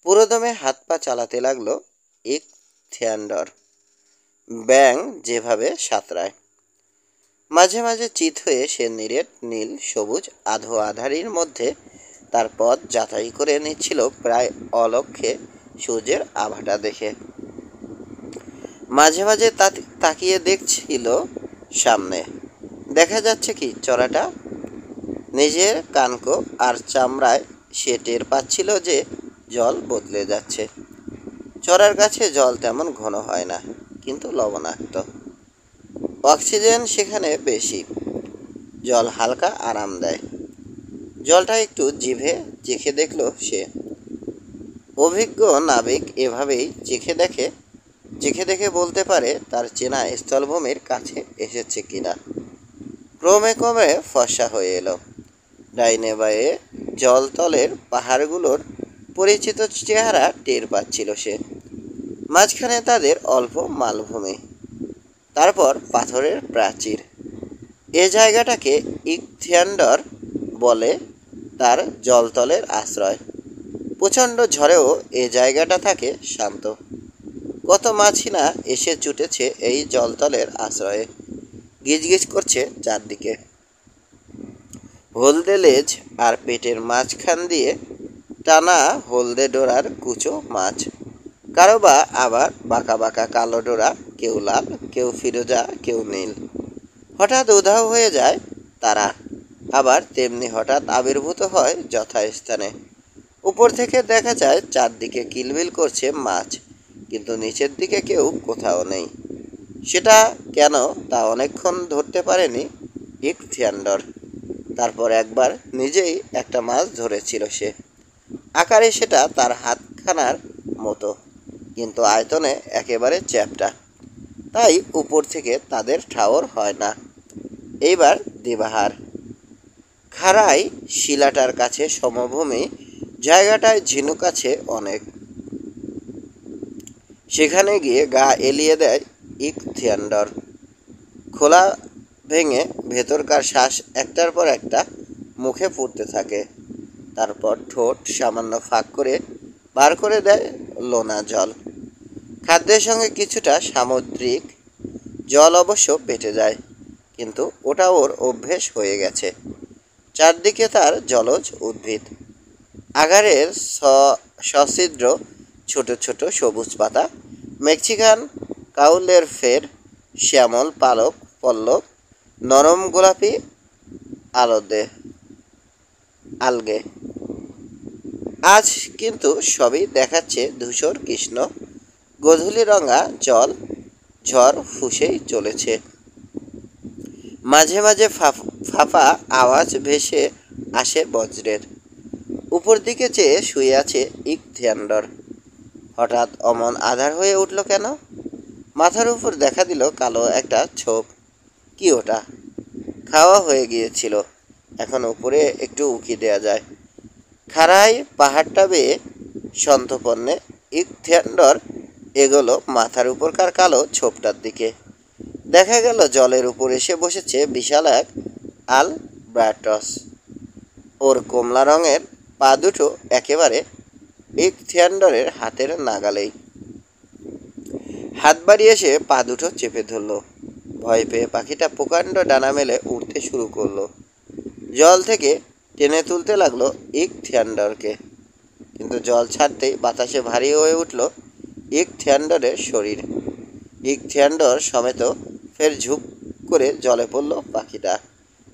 পুরোদমে হাত পা চালাতে লাগলো ইকথিয়ান্ডর। ব্যাঙ যেভাবে সাঁতরায়। মাঝে মাঝে চিত হয়ে সে নিরেট নীল সবুজ আধো আধারির মধ্যে তার পথ যাচাই করে নিচ্ছিল, প্রায় অলক্ষ্যে সূর্যের আভাটা দেখে। মাঝে মাঝে তাকিয়ে দেখছিল সামনে। দেখা যাচ্ছে কি চড়াটা? নিজের কানকো আর চামড়ায় সে টের পাচ্ছিল যে জল বদলে যাচ্ছে। চড়ার কাছে জল তেমন ঘন হয় না, কিন্তু লবণাক্ত। অক্সিজেন সেখানে বেশি। জল হালকা আরাম দেয়। জলটা একটু জিভে চেখে দেখল সে। অভিজ্ঞ নাবিক এভাবেই চেখে দেখে বলতে পারে তার চেনা স্থলভূমির কাছে এসেছে কিনা। ক্রমে ক্রমে ফর্সা হয়ে এলো। ডাইনে বায়ে জলতলের পাহাড়গুলোর পরিচিত চেহারা টের পাচ্ছিল সে। মাঝখানে তাদের অল্প মালভূমি, তারপর পাথরের প্রাচীর। এ জায়গাটাকে ইকথিয়ান্ডর বলে তার জলতলের আশ্রয়। প্রচণ্ড ঝড়েও এ জায়গাটা থাকে শান্ত। কত মাছই না এসে জুটেছে এই জলতলের আশ্রয়ে, গিজগিজ করছে চারদিকে। হলদে লেজ আর পেটের মাঝখান দিয়ে টানা হলদে ডোরার কুচো মাছ। কারো বা আবার বাঁকা বাঁকা কালো ডোরা, কেউ লাল, কেউ ফিরোজা, কেউ নীল। হঠাৎ উধাও হয়ে যায় তারা, আবার তেমনি হঠাৎ আবির্ভূত হয় যথাস্থানে। উপর থেকে দেখা যায় চারদিকে কিলবিল করছে মাছ, কিন্তু নিচের দিকে কেউ কোথাও নেই। সেটা কেন তা অনেকক্ষণ ধরতে পারেনি ইকথিয়ান্ডর। তারপর একবার নিজেই একটা মাছ ধরেছিল সে। আকারে সেটা তার হাতখানার মতো, কিন্তু আয়তনে একেবারে চ্যাপ্টা, তাই উপর থেকে তাদের ঠাওর হয় না। এইবার দিবাহার। খাড়াই শিলাটার কাছে সমভূমি, জায়গাটায় ঝিনুক আছে অনেক। সেখানে গিয়ে গা এলিয়ে দেয় ইকথিয়ান্ডর। খোলা ভেঙে ভেতরকার শ্বাস একটার পর একটা মুখে ফুটতে থাকে। তারপর ঠোঁট সামান্য ফাঁক করে বার করে দেয় লোনা জল। খাদ্যের সঙ্গে কিছুটা সামুদ্রিক জল অবশ্য বেটে যায়, কিন্তু ওটা ওর অভ্যেস হয়ে গেছে। চারদিকে তার জলজ উদ্ভিদ, আগারের সছিদ্র ছোট ছোট সবুজ পাতা, মেক্সিকান কাউলের ফের, শ্যামল পালক পল্লব, নরম গোলাপি আলগে। আজ কিন্তু সবই দেখাচ্ছে ধূসর কৃষ্ণ। গোধূলি রঙা জল ঝড় ফুঁসেই চলেছে। মাঝে মাঝে ফাঁপা আওয়াজ ভেসে আসে বজ্রের। উপর দিকে চেয়ে শুয়ে আছে ইকথিয়ান্ডর। হঠাৎ অমন আধার হয়ে উঠল কেন? মাথার উপর দেখা দিল কালো একটা ছোপ। কি ওটা? খাওয়া হয়ে গিয়েছিল, এখন উপরে একটু উকি দেয়া যায়। খাড়াই পাহাড়টা বেয়ে সন্তপন্নে ইকথিয়ান্ডর এগোলো মাথার উপরকার কালো ছোপটার দিকে। দেখা গেল জলের উপর এসে বসেছে বিশাল এক আলবার্টস। ওর কমলা রঙের পা দুটো একেবারে ইকথিয়ান্ডরের হাতের নাগালেই। হাত বাড়িয়ে এসে পা দুটো চেপে ধরল। ভয় পেয়ে পাখিটা প্রকাণ্ড ডানা মেলে উড়তে শুরু করলো। জল থেকে টেনে তুলতে লাগলো ইকথিয়ান্ডরকে, কিন্তু জল ছাড়তেই বাতাসে ভারী হয়ে উঠল ইকথিয়ান্ডরের শরীর। ইকথিয়ান্ডর সমেত ফের ঝুপ করে জলে পড়ল পাখিটা।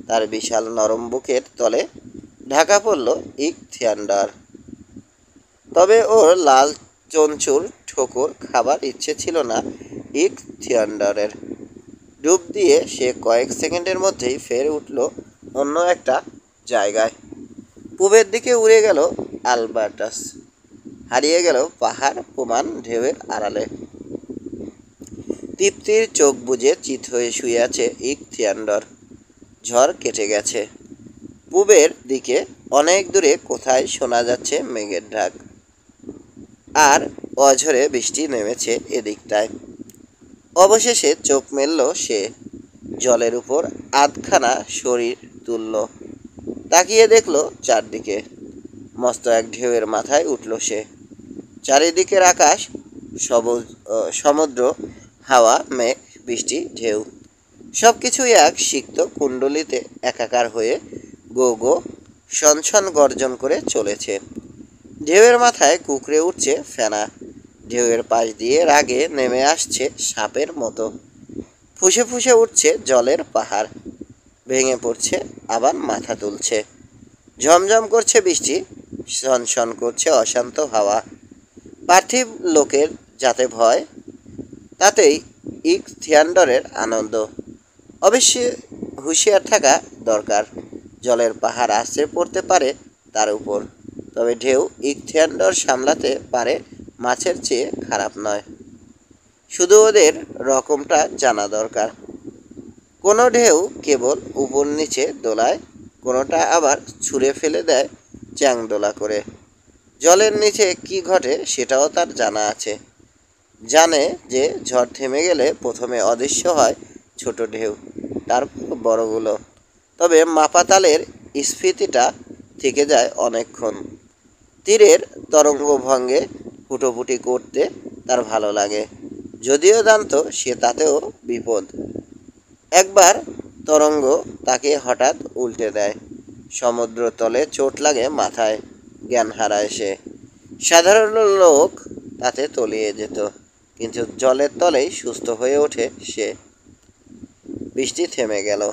তার বিশাল নরম বুকের তলে ঢাকা পড়ল ইকথিয়ান্ডর। তবে ওর লাল চঞ্চুর ঠোকর খাবার ইচ্ছে ছিল না ইকথিয়ান্ডরের। ডুব দিয়ে সে কয়েক সেকেন্ডের মধ্যেই ফের উঠল অন্য একটা জায়গায়। পূবের দিকে উড়ে গেল আলবার্টাস, হারিয়ে গেল পাহাড় প্রমাণ ঢেউয়ের আড়ালে। তৃপ্তির চোখ বুজে চিত হয়ে শুয়ে আছে ইকথিয়ান্ডর। ঝড় কেটে গেছে। পূবের দিকে অনেক দূরে কোথায় শোনা যাচ্ছে মেঘের ঢাক, আর অঝরে বৃষ্টি নেমেছে এদিকটায়। অবশেষে চোখ মেলল সে। জলের উপর আধখানা শরীর তুলল, তাকিয়ে দেখল চারদিকে। মস্ত এক ঢেউয়ের মাথায় উঠল সে। চারিদিকের আকাশ সবুজ, সমুদ্র, হাওয়া, মেঘ, বৃষ্টি, ঢেউ সব কিছুই এক সিক্ত কুণ্ডলিতে একাকার হয়ে গো গো সনসন গর্জন করে চলেছে। ঢেউয়ের মাথায় কুকড়ে উঠছে ফেনা। ঢেউয়ের পাশ দিয়ে রাগে নেমে আসছে সাপের মতো। ফুসে ফুসে উঠছে জলের পাহাড়, ভেঙে পড়ছে আবার মাথা তুলছে। ঝমঝম করছে বৃষ্টি, সনসন করছে অশান্ত হাওয়া। পার্থিব লোকের যাতে ভয়, তাতেই ইকথিয়ান্ডরের আনন্দ। অবশ্যই হুঁশিয়ার থাকা দরকার। জলের পাহাড় আছড়ে পড়তে পারে তার উপর, তবে ঢেউ ইকথিয়ান্ডর সামলাতে পারে মাছের চেয়ে খারাপ নয়। শুধু ওদের রকমটা জানা দরকার। কোনো ঢেউ কেবল উপর নিচে দোলায়, কোনোটা আবার ছুঁড়ে ফেলে দেয় চ্যাংদোলা করে। জলের নিচে কি ঘটে সেটাও তার জানা আছে। জানে যে ঝড় থেমে গেলে প্রথমে অদৃশ্য হয় ছোট ঢেউ, তারপর বড়গুলো। তবে মাপাতালের স্ফীতিটা থেকে যায় অনেকক্ষণ। তীরের তরঙ্গভঙ্গে ফুটোফুটি করতে তার ভালো লাগে, যদিও জানত সে তাতেও বিপদ। একবার তরঙ্গ তাকে হঠাৎ উল্টে দেয়। সমুদ্র তলে চোট লাগে মাথায়, জ্ঞান হারায় সে। সাধারণ লোক তাতে তলিয়ে যেত, কিন্তু জলের তলেই সুস্থ হয়ে ওঠে সে। বৃষ্টি থেমে গেল।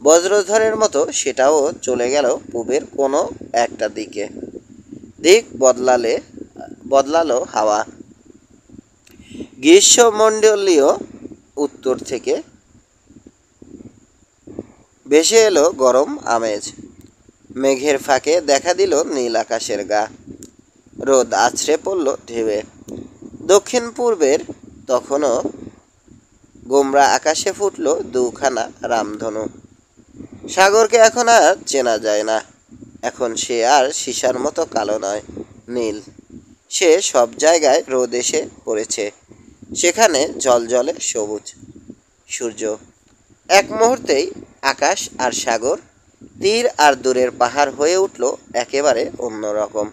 বজ্রঝড়ের মতো সেটাও চলে গেল পূবের কোনো একটা দিকে। দিক বদলালো হাওয়া। গ্রীষ্মমণ্ডলীয় উত্তর থেকে ভেসে এলো গরম আমেজ। মেঘের ফাঁকে দেখা দিল নীল আকাশের গা। রোদ আছড়ে পড়ল ঢেউয়ে। দক্ষিণ পূর্বের তখনও গোমরা আকাশে ফুটল দুখানা রামধনু। সাগরকে এখন আর চেনা যায় না। এখন সে আর সীসার মতো কালো নয়, নীল। সে সব জায়গায় রোদ এসে পড়েছে। সেখানে জলজলে সবুজ। সূর্য। এক মুহূর্তেই আকাশ আর সাগর, তীর আর দূরের পাহাড় হয়ে উঠল একেবারে অন্যরকম।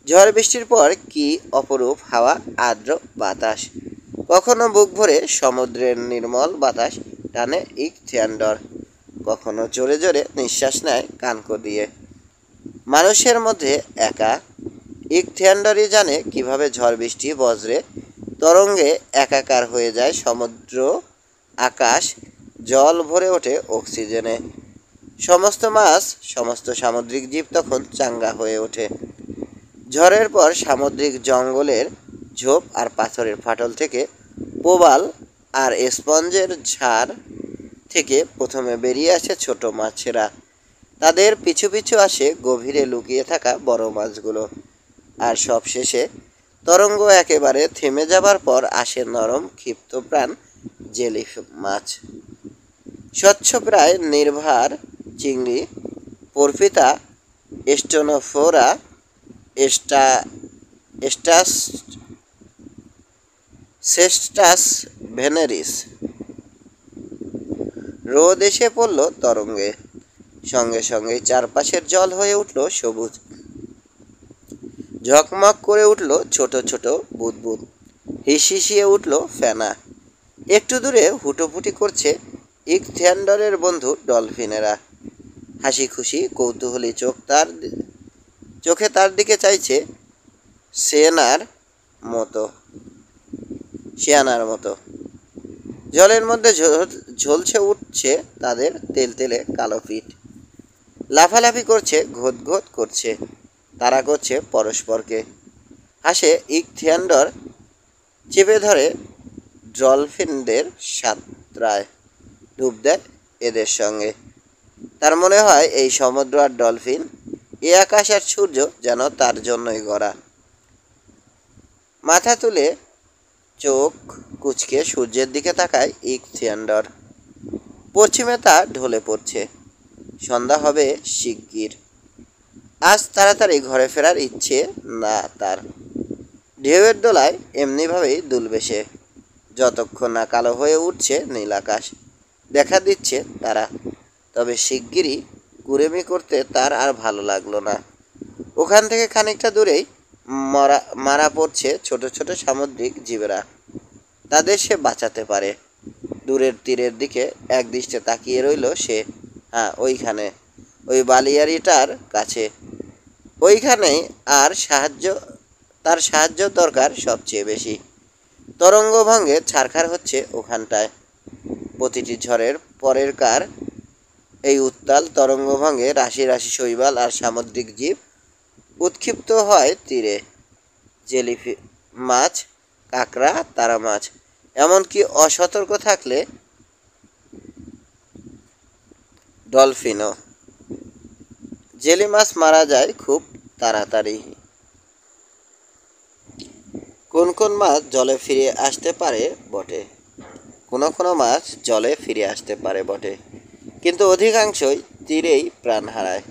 ঝড় বৃষ্টির পর কি অপরূপ হাওয়া, আর্দ্র বাতাস। কখনো বুক ভরে সমুদ্রের নির্মল বাতাস টানে ইকথিয়ান্ডর, কখনো জোরে জোরে নিঃশ্বাস নেয় কানকো দিয়ে। মানুষের মধ্যে একা ইকথিয়ান্ডরই জানে কিভাবে ঝড় বৃষ্টি বজ্রে তরঙ্গে একাকার হয়ে যায় সমুদ্র, আকাশ, জল ভরে ওঠে অক্সিজেনে। সমস্ত মাছ, সমস্ত সামুদ্রিক জীব তখন চাঙ্গা হয়ে ওঠে। ঝড়ের পর সামুদ্রিক জঙ্গলের ঝোপ আর পাথরের ফাটল থেকে, প্রবাল আর স্পঞ্জের ঝাড় থেকে প্রথমে বেরিয়ে আসে ছোট মাছেরা। তাদের পিছু পিছু আসে গভীরে লুকিয়ে থাকা বড় মাছগুলো। আর সবশেষে তরঙ্গ একেবারে থেমে যাবার পর আসে নরম ক্ষিপ্ত প্রাণ জেলি মাছ। স্বচ্ছ প্রায় নির্ভার চিংড়ি, পরফিতা, স্টোনোফোরা, এস্টাস সেস্টাস ভেনেরিস। রোদ এসে পড়ল তরঙ্গে। সঙ্গে সঙ্গে চারপাশের জল হয়ে উঠল সবুজ। ঝকমক করে উঠল ছোট ছোট বুদবুদ। হিসিয়ে উঠল ফেনা। একটু দূরে হুটোপুটি করছে ইকথিয়ান্ডরের বন্ধু ডলফিনেরা। হাসি খুশি কৌতূহলী চোখে তার দিকে চাইছে শিয়ানার মতো। জলের মধ্যে ঝলসে উঠছে তাদের তেলতেলে কালো পিঠ। লাফালাফি করছে, ঘোত ঘোত করছে। তারা করছে পরস্পরকে। হাসে ইকথিয়ান্ডর, চেপে ধরে ডলফিনদের সাঁতরায়, ডুব দেয় এদের সঙ্গে। তার মনে হয় এই সমুদ্র আর ডলফিন, এ আকাশ আর সূর্য যেন তার জন্যই গড়া। মাথা তুলে চোখ কুঁচকে সূর্যের দিকে তাকায় ইকথিয়ান্ডর। পশ্চিমে তা ঢলে পড়ছে। সন্ধ্যা হবে শিগগির। আজ তাড়াতাড়ি ঘরে ফেরার ইচ্ছে না তার। ঢেউয়ের দোলায় এমনিভাবেই দুলবে সে, যতক্ষণ না কালো হয়ে উঠছে নীল আকাশ, দেখা দিচ্ছে তারা। তবে শিগগিরই কুড়েমি করতে তার আর ভালো লাগলো না। ওখান থেকে খানিকটা দূরেই মারা পড়ছে ছোট ছোট সামুদ্রিক জীবেরা। তাদের সে বাঁচাতে পারে। দূরের তীরের দিকে একদৃষ্টে তাকিয়ে রইল সে। হ্যাঁ, ওইখানে, ওই বালিয়াড়িটার কাছে। ওইখানেই তার সাহায্য দরকার সবচেয়ে বেশি। তরঙ্গ ভঙ্গে ছারখার হচ্ছে ওখানটায়। প্রতিটি ঝড়ের পরের কার এই উত্তাল তরঙ্গ ভঙ্গে রাশি রাশি শৈবাল আর সামুদ্রিক জীব উৎক্ষিপ্ত হয় তীরে। জেলি মাছ, কাঁকড়া, তারা মাছ, এমনকি অসতর্ক থাকলে ডলফিনও। জেলি মাছ মারা যায় খুব তাড়াতাড়ি। কোন কোন মাছ জলে ফিরে আসতে পারে বটে, কোনো মাছ জলে ফিরে আসতে পারে বটে, কিন্তু অধিকাংশই তীরেই প্রাণ হারায়।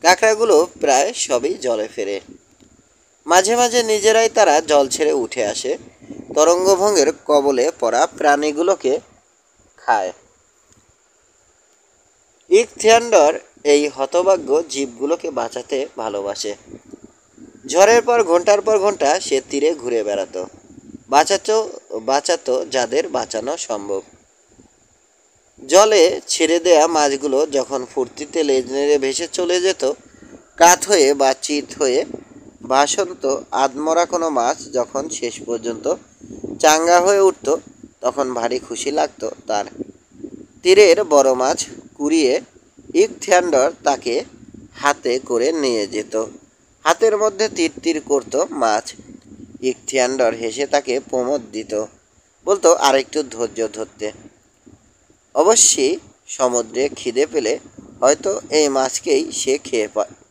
কাঁকড়াগুলো প্রায় সবই জলে ফেরে। মাঝে মাঝে নিজেরাই তারা জল ছেড়ে উঠে আসে, তরঙ্গভঙ্গের কবলে পড়া প্রাণীগুলোকে খায়। ইকথিয়ান্ডর এই হতভাগ্য জীবগুলোকে বাঁচাতে ভালোবাসে। ঝড়ের পর ঘন্টার পর ঘন্টা সে তীরে ঘুরে বেড়াতো, বাঁচাতো যাদের বাঁচানো সম্ভব। জলে ছেড়ে দেয়া মাছগুলো যখন ফুর্তিতে লেজ নেড়ে ভেসে চলে যেত, কাত হয়ে বা চিত হয়ে, ভাসন্ত আধমরা কোনো মাছ যখন শেষ পর্যন্ত চাঙ্গা হয়ে উঠত, তখন ভারী খুশি লাগতো তার। তীরের বড় মাছ কুড়িয়ে ইকথিয়ান্ডর তাকে হাতে করে নিয়ে যেত। হাতের মধ্যে তীর তীর করত মাছ। ইকথিয়ান্ডর হেসে তাকে প্রমোদ দিত, বলতো আরেকটু ধৈর্য ধরতে। অবশ্যই সমুদ্রে খিদে পেলে হয়তো এই মাছকেই সে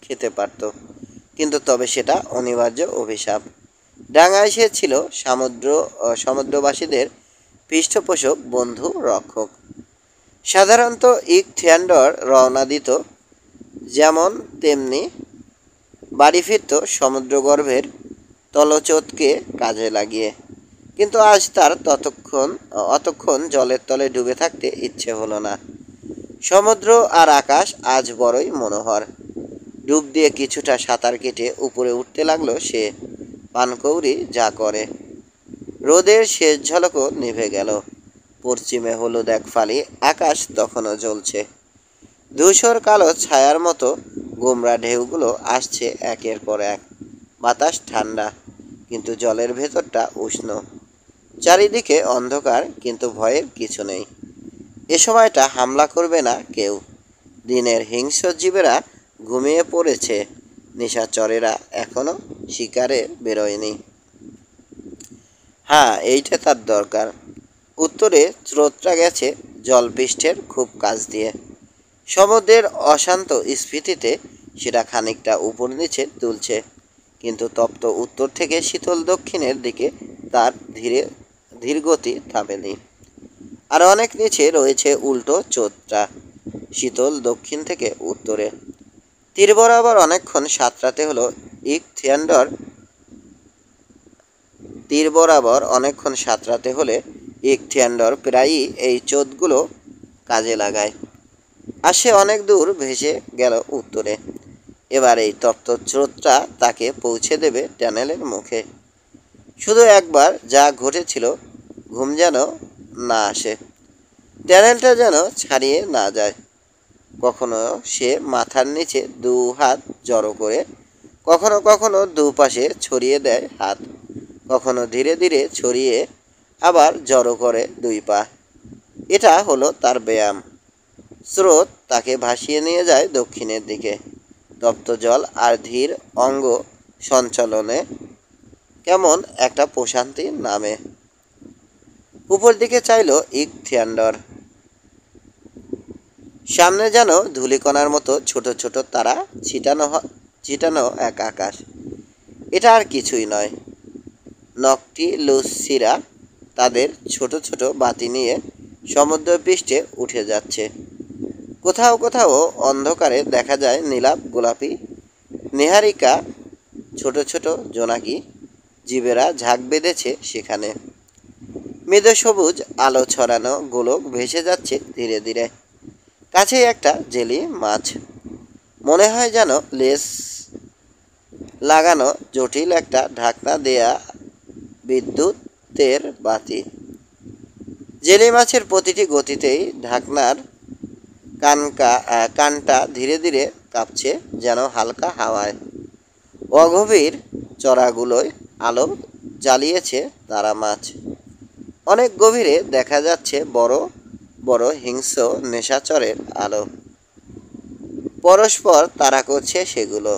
খেতে পারত, কিন্তু তবে সেটা অনিবার্য অভিশাপ। ডাঙায় সে ছিল সমুদ্রবাসীদের পৃষ্ঠপোষক, বন্ধু, রক্ষক। সাধারণত ইকথিয়ান্ডর রওনা দিত যেমন তেমনি বাড়ি ফিরত সমুদ্রগর্ভের তলচোদকে কাজে লাগিয়ে। কিন্তু আজ তার অতক্ষণ জলের তলে ডুবে থাকতে ইচ্ছে হলো না। সমুদ্র আর আকাশ আজ বড়ই মনোহর। ডুব দিয়ে কিছুটা সাঁতার কেটে উপরে উঠতে লাগলো সে। পানকৌড়ি যা করে। রোদের শেষ ঝলকও নিভে গেল। পশ্চিমে হলুদ এক ফালি, আকাশ তখনও জ্বলছে। ধূসর কালো ছায়ার মতো গোমরা ঢেউগুলো আসছে একের পর এক। বাতাস ঠান্ডা, কিন্তু জলের ভেতরটা উষ্ণ। চারিদিকে অন্ধকার, কিন্তু ভয়ের কিছু নেই। এ সময়টা হামলা করবে না কেউ। দিনের হিংস্র জীবেরা ঘুমিয়ে পড়েছে, নিশাচরেরা এখনো শিকারে বেরোয়নি। হ্যাঁ, এইটা তার দরকার। উত্তরে স্রোতটা গেছে জলপৃষ্ঠের খুব কাছ দিয়ে। সমুদ্রের অশান্ত স্ফীতিতে সেটা খানিকটা উপর নিচে তুলছে, কিন্তু তপ্ত উত্তর থেকে শীতল দক্ষিণের দিকে তার ধীর গতি থামেনি। আর অনেক নিচে রয়েছে উল্টো চোদটা, শীতল দক্ষিণ থেকে উত্তরে। তীর বরাবর অনেকক্ষণ সাঁতরাতে হলো ইকথিয়ান্ডর। তীর বরাবর অনেকক্ষণ সাঁতরাতে হলে ইকথিয়ান্ডর প্রায়ই এই চোদগুলো কাজে লাগায়। আর সে অনেক দূর ভেসে গেল উত্তরে। এবার এই তপ্ত স্রোতটা তাকে পৌঁছে দেবে ট্যানেলের মুখে। শুধু একবার যা ঘটেছিল, ঘুম যেন না আসে, ট্যানেলটা যেন ছাড়িয়ে না যায়। কখনো সে মাথার নিচে দু হাত জড়ো করে, কখনো কখনো দুপাশে ছড়িয়ে দেয় হাত, কখনো ধীরে ধীরে ছড়িয়ে আবার জড়ো করে দুই পা। এটা হলো তার ব্যায়াম। স্রোত তাকে ভাসিয়ে নিয়ে যায় দক্ষিণের দিকে। তপ্ত জল আর ধীর অঙ্গ সঞ্চালনে কেমন একটা প্রশান্তি নামে। উপর দিকে চাইল ইকথিয়ান্ডর। সামনে যেন ধূলিকণার মতো ছোট ছোট তারা ছিটানো এক আকাশ। এটা আর কিছুই নয়, নকটিলুসিরা তাদের ছোট ছোট বাতি নিয়ে সমুদ্রপৃষ্ঠে উঠে যাচ্ছে। কোথাও কোথাও অন্ধকারে দেখা যায় নীলাভ গোলাপি নীহারিকা, ছোট ছোট জোনাকি জীবেরা ঝাঁক বেঁধেছে সেখানে। মৃদু সবুজ আলো ছড়ানো গোলক ভেসে যাচ্ছে ধীরে ধীরে। কাছেই একটা জেলি মাছ, মনে হয় যেন লেজ লাগানো জটিল একটা ঢাকনা দেয়া বিদ্যুতের বাতি। জেলি মাছের প্রতিটি গতিতেই ঢাকনার কানটা ধীরে ধীরে কাঁপছে, যেন হালকা হাওয়ায়। অগভীর চড়াগুলোয় আলো জ্বালিয়েছে তারা মাছ। অনেক গভীরে দেখা যাচ্ছে বড় বড় হিংস্র নিশাচরের আলো। পরস্পর তাড়া করছে সেগুলো,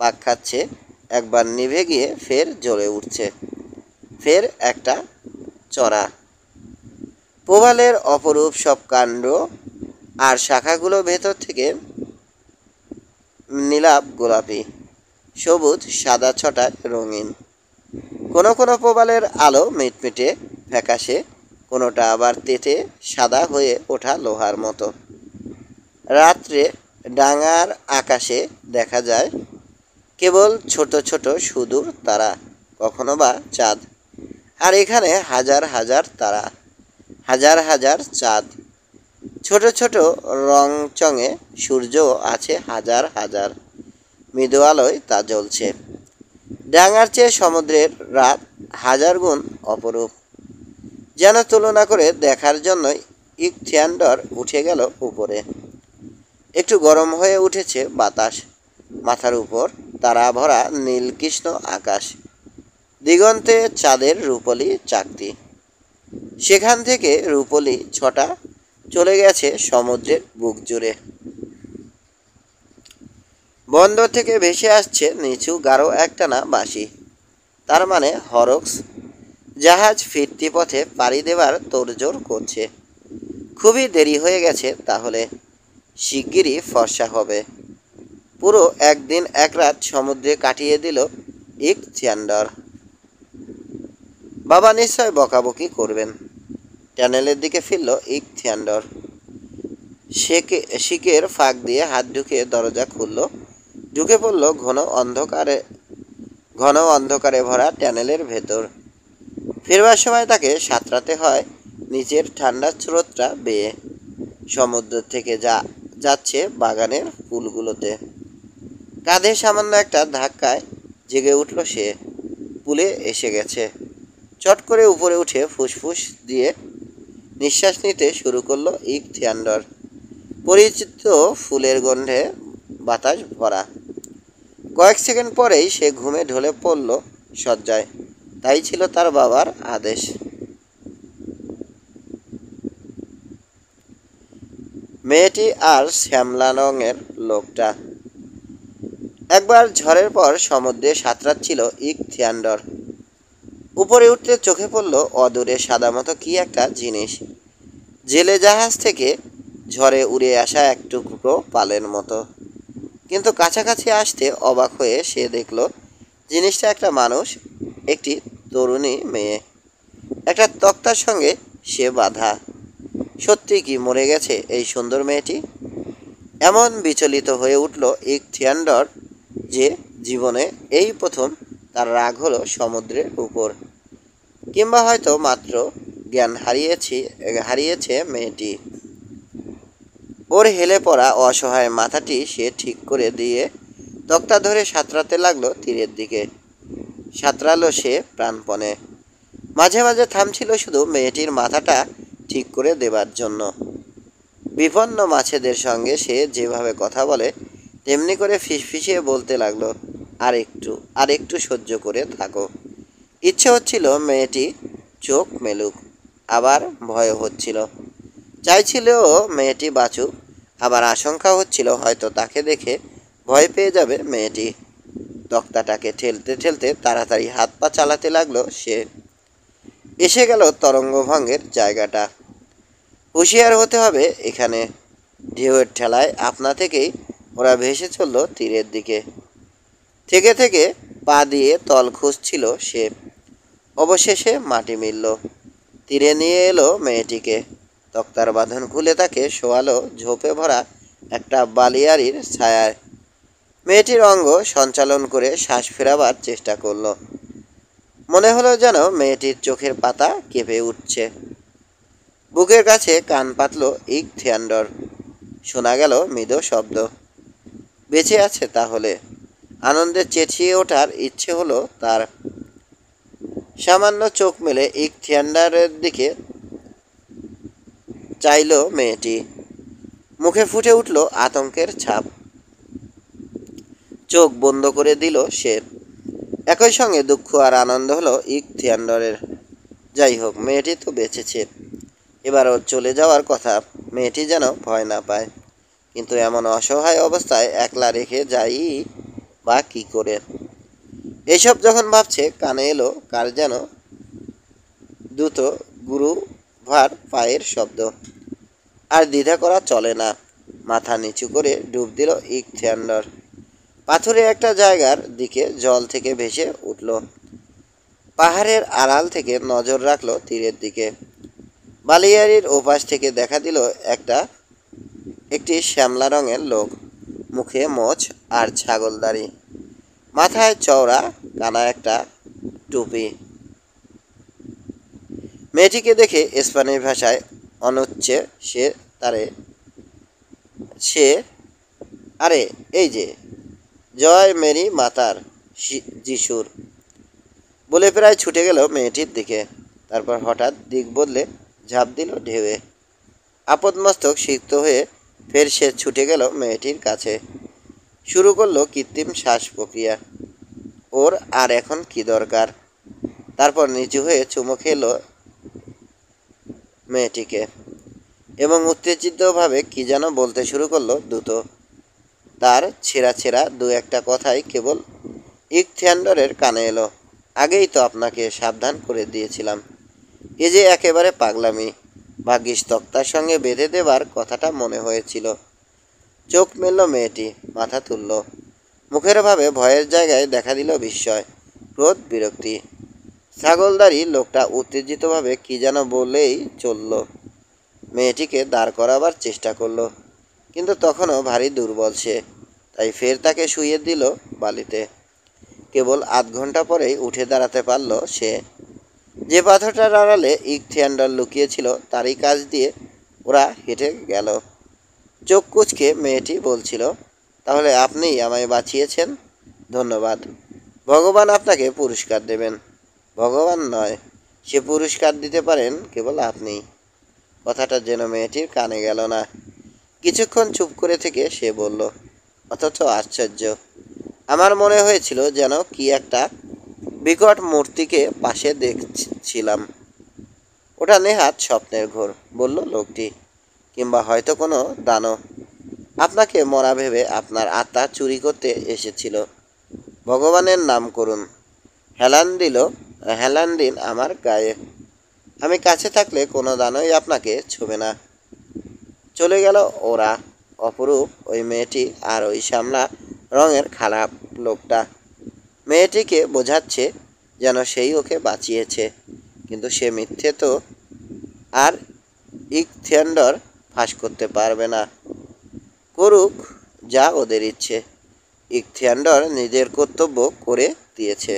পাক খাচ্ছে, একবার নিভে গিয়ে ফের জ্বলে উঠছে। ফের একটা চড়া। প্রবালের অপরূপ সব কাণ্ড আর শাখাগুলো ভেতর থেকে নীলাভ গোলাপি, সবুজ সাদা ছটায় রঙিন। কোনো কোনো প্রবালের আলো মিটমিটে ফ্যাকাশে, কোনোটা আবার তেতে সাদা হয়ে ওঠা লোহার মতো। রাত্রে ডাঙার আকাশে দেখা যায় কেবল ছোট ছোট সুদূর তারা, কখনো বা চাঁদ। আর এখানে হাজার হাজার তারা, হাজার হাজার চাঁদ। ছোট ছোট রংচঙে সূর্যও আছে হাজার হাজার, মৃদু আলোয় তা জ্বলছে। ডাঙার চেয়ে সমুদ্রের রাত হাজার গুণ অপরূপ। যেন তুলনা করে দেখার জন্য ইকথিয়ান্ডর উঠে গেল উপরে। একটু গরম হয়ে উঠেছে বাতাস। মাথার উপর তারা ভরা নীলকৃষ্ণ আকাশ, দিগন্তে চাঁদের রূপলি চাকতি। সেখান থেকে রূপলি ছটা চলে গেছে সমুদ্রের বুক জুড়ে। বন্দর থেকে ভেসে আসছে নিচু গাঢ় একটানা বাঁশি। তার মানে হরক্স জাহাজ ফিরতি পথে পাড়ি দেবার তোড়জোড় করছে। খুবই দেরি হয়ে গেছে, তাহলে শিগগিরই ফর্সা হবে। পুরো একদিন এক রাত সমুদ্রে কাটিয়ে দিল ইকথিয়ান্ডর। বাবা নিশ্চয় বকাবকি করবেন। টানেলের দিকে ফিরল ইকথিয়ান্ডর। শিকের ফাঁক দিয়ে হাত ঢুকিয়ে দরজা খুলল। ঢুকে পড়ল ঘন অন্ধকারে ভরা টানেলের ভেতর। ফিরবার সময় তাকে সাঁতরাতে হয় নিচের ঠান্ডা স্রোতটা বেয়ে। সমুদ্র থেকে যাচ্ছে বাগানের ফুলগুলোতে। কাঁধে সামান্য একটা ধাক্কায় জেগে উঠল সে। পুলে এসে গেছে। চট করে উপরে উঠে ফুসফুস দিয়ে নিঃশ্বাস নিতে শুরু করলো ইকথিয়ান্ডর। পরিচিত ফুলের গন্ধে বাতাস ভরা। কয়েক সেকেন্ড পরেই সে ঘুমে ঢলে পড়ল শয্যায়। তাই ছিল তার বাবার আদেশ। মেয়েটি আর শ্যামলা রঙের লোকটা। একবার ঝড়ের পর সমুদ্রে সাঁতরাচ্ছিল ইকথিয়ান্ডর। উপরে উঠতে চোখে পড়ল অদূরে সাদা মতো কি একটা জিনিস। জেলে জাহাজ থেকে ঝড়ে উড়ে আসা এক টুকরো পালের মতো। কিন্তু কাছাকাছি আসতে অবাক হয়ে সে দেখল জিনিসটা একটা মানুষ, একটি তরুণী মেয়ে। একটা তক্তার সঙ্গে সে বাঁধা। সত্যি কি মরে গেছে এই সুন্দর মেয়েটি? এমন বিচলিত হয়ে উঠল ইকথিয়ান্ডর যে জীবনে এই প্রথম তার রাগ হলো সমুদ্রের উপর। কিংবা হয়তো মাত্র জ্ঞান হারিয়েছে মেয়েটি। ওর হেলে পড়া অসহায় মাথাটি সে ঠিক করে দিয়ে তক্তা ধরে সাঁতরাতে লাগলো তীরের দিকে। সাঁতরালো সে প্রাণপণে। মাঝে মাঝে থামছিল শুধু মেয়েটির মাথাটা ঠিক করে দেবার জন্য। বিপন্ন মাছেদের সঙ্গে সে যেভাবে কথা বলে তেমনি করে ফিসফিসিয়ে বলতে লাগলো, আর একটু সহ্য করে থাকো। ইচ্ছে হচ্ছিল মেয়েটি চোখ মেলুক, আবার ভয় হচ্ছিল। চাইছিল মেয়েটি বাঁচুক, আবার আশঙ্কা হচ্ছিল হয়তো তাকে দেখে ভয় পেয়ে যাবে মেয়েটি। তক্তাটাকে ঠেলতে ঠেলতে তাড়াতাড়ি হাত পা চালাতে লাগলো সে। এসে গেল তরঙ্গভঙ্গের জায়গাটা। হুঁশিয়ার হতে হবে এখানে। ঢেউয়ের ঠেলায় আপনা থেকেই ওরা ভেসে চলল তীরের দিকে। থেকে থেকে পা দিয়ে তল খুঁজছিল সে। অবশেষে মাটি মিলল। তীরে নিয়ে এলো মেয়েটিকে। তক্তার বাঁধন খুলে তাকে শোয়ালো ঝোপে ভরা একটা বালিয়াড়ির ছায়ায়। মেয়েটির অঙ্গ সঞ্চালন করে শ্বাস ফেরাবার চেষ্টা করল। মনে হলো যেন মেয়েটির চোখের পাতা কেঁপে উঠছে। বুকের কাছে কান পাতল ইকথিয়ান্ডর। শোনা গেল মৃদু শব্দ। বেঁচে আছে তাহলে। আনন্দে চেঁচিয়ে ওঠার ইচ্ছে হলো তার। সামান্য চোখ মেলে ইকথিয়ান্ডারের দিকে চাইল মেয়েটি। মুখে ফুটে উঠল আতঙ্কের ছাপ। চোখ বন্ধ করে দিল সে। একই সঙ্গে দুঃখ আর আনন্দ হলো ইকথিয়ান্ডরের। যাই হোক, মেয়েটি তো বেঁচেছে। এবার ওর চলে যাওয়ার কথা। মেয়েটি যেন ভয় না পায়। কিন্তু এমন অসহায় অবস্থায় একলা রেখে যাই বা কী করে? এসব যখন ভাবছে কানে এলো কার যেন দ্রুত গুরুভার পায়ের শব্দ। আর দ্বিধা করা চলে না। মাথা নিচু করে ডুব দিল ইকথিয়ান্ডর। পাথুরে একটা জায়গার দিকে জল থেকে ভেসে উঠল। পাহাড়ের আড়াল থেকে নজর রাখলো তীরের দিকে। বালিয়াড়ির ওপাশ থেকে দেখা দিল একটি শ্যামলা রঙের লোক। মুখে মোচ আর ছাগলদাড়ি, মাথায় চওড়া কানা একটা টুপি। মেয়েটিকে দেখে স্প্যানিশ ভাষায় অনুচ্চে আরে এই যে, জয় মেরি মাতার যিশুর বলে প্রায় ছুটে গেল মেয়েটির দিকে। তারপর হঠাৎ দিক বদলে ঝাঁপ দিল ঢেউয়ে। আপদমস্তক সিক্ত হয়ে ফের সে ছুটে গেল মেয়েটির কাছে। শুরু করলো কৃত্রিম শ্বাস প্রক্রিয়া। ওর আর এখন কি দরকার? তারপর নিচু হয়ে চুমু খেল মেয়েটিকে এবং উত্তেজিতভাবে কি যেন বলতে শুরু করলো দ্রুত। তার ছেঁড়া ছেঁড়া দু একটা কথাই কেবল ইকথিয়ান্ডরের কানে এলো। আগেই তো আপনাকে সাবধান করে দিয়েছিলাম। এ যে একেবারে পাগলামি। ভাগ্যিস তক্তার সঙ্গে বেঁধে দেবার কথাটা মনে হয়েছিল। চোখ মেলল মেয়েটি, মাথা তুলল। মুখের ভাবে ভয়ের জায়গায় দেখা দিল বিস্ময়, ক্রোধ, বিরক্তি। ছাগলদারি লোকটা উত্তেজিতভাবে কি যেন বলেই চলল। মেয়েটিকে দাঁড় করাবার চেষ্টা করলো, কিন্তু তখনও ভারী দুর্বল সে, তাই ফের তাকে শুইয়ে দিল বালিতে। কেবল আধ ঘন্টা পরেই উঠে দাঁড়াতে পারল সে। যে পাথরটার আড়ালে ইকথিয়ান্ডার লুকিয়েছিল তারই কাছ দিয়ে ওরা হেঁটে গেল। চোখ কুঁচকে মেয়েটি বলছিল, তাহলে আপনিই আমায় বাঁচিয়েছেন, ধন্যবাদ। ভগবান আপনাকে পুরস্কার দেবেন। ভগবান নয়, সে পুরস্কার দিতে পারেন কেবল আপনি। কথাটা যেন মেয়েটির কানে গেল না। কিছুক্ষণ চুপ করে থেকে সে বলল, অথচ আশ্চর্য, আমার মনে হয়েছিল যেন কি একটা বিকট মূর্তিকে পাশে দেখছিলাম। ওটা নেহাত স্বপ্নের ঘোর, বলল লোকটি, কিংবা হয়তো কোনো দানব আপনাকে মরা ভেবে আপনার আত্মা চুরি করতে এসেছিল। ভগবানের নাম করুন, হেলান দিন আমার গায়ে। আমি কাছে থাকলে কোনো দানই আপনাকে ছোঁবে না। চলে গেল ওরা। অপরূপ ওই মেয়েটি আর ওই শ্যামলা রঙের খারাপ লোকটা। মেয়েটিকে বোঝাচ্ছে যেন সেই ওকে বাঁচিয়েছে, কিন্তু সে মিথ্যে তো। আর ইকথিয়ান্ডর ফাঁস করতে পারবে না। করুক যা ওদের ইচ্ছে, ইকথিয়ান্ডর নিজের কর্তব্য করে দিয়েছে।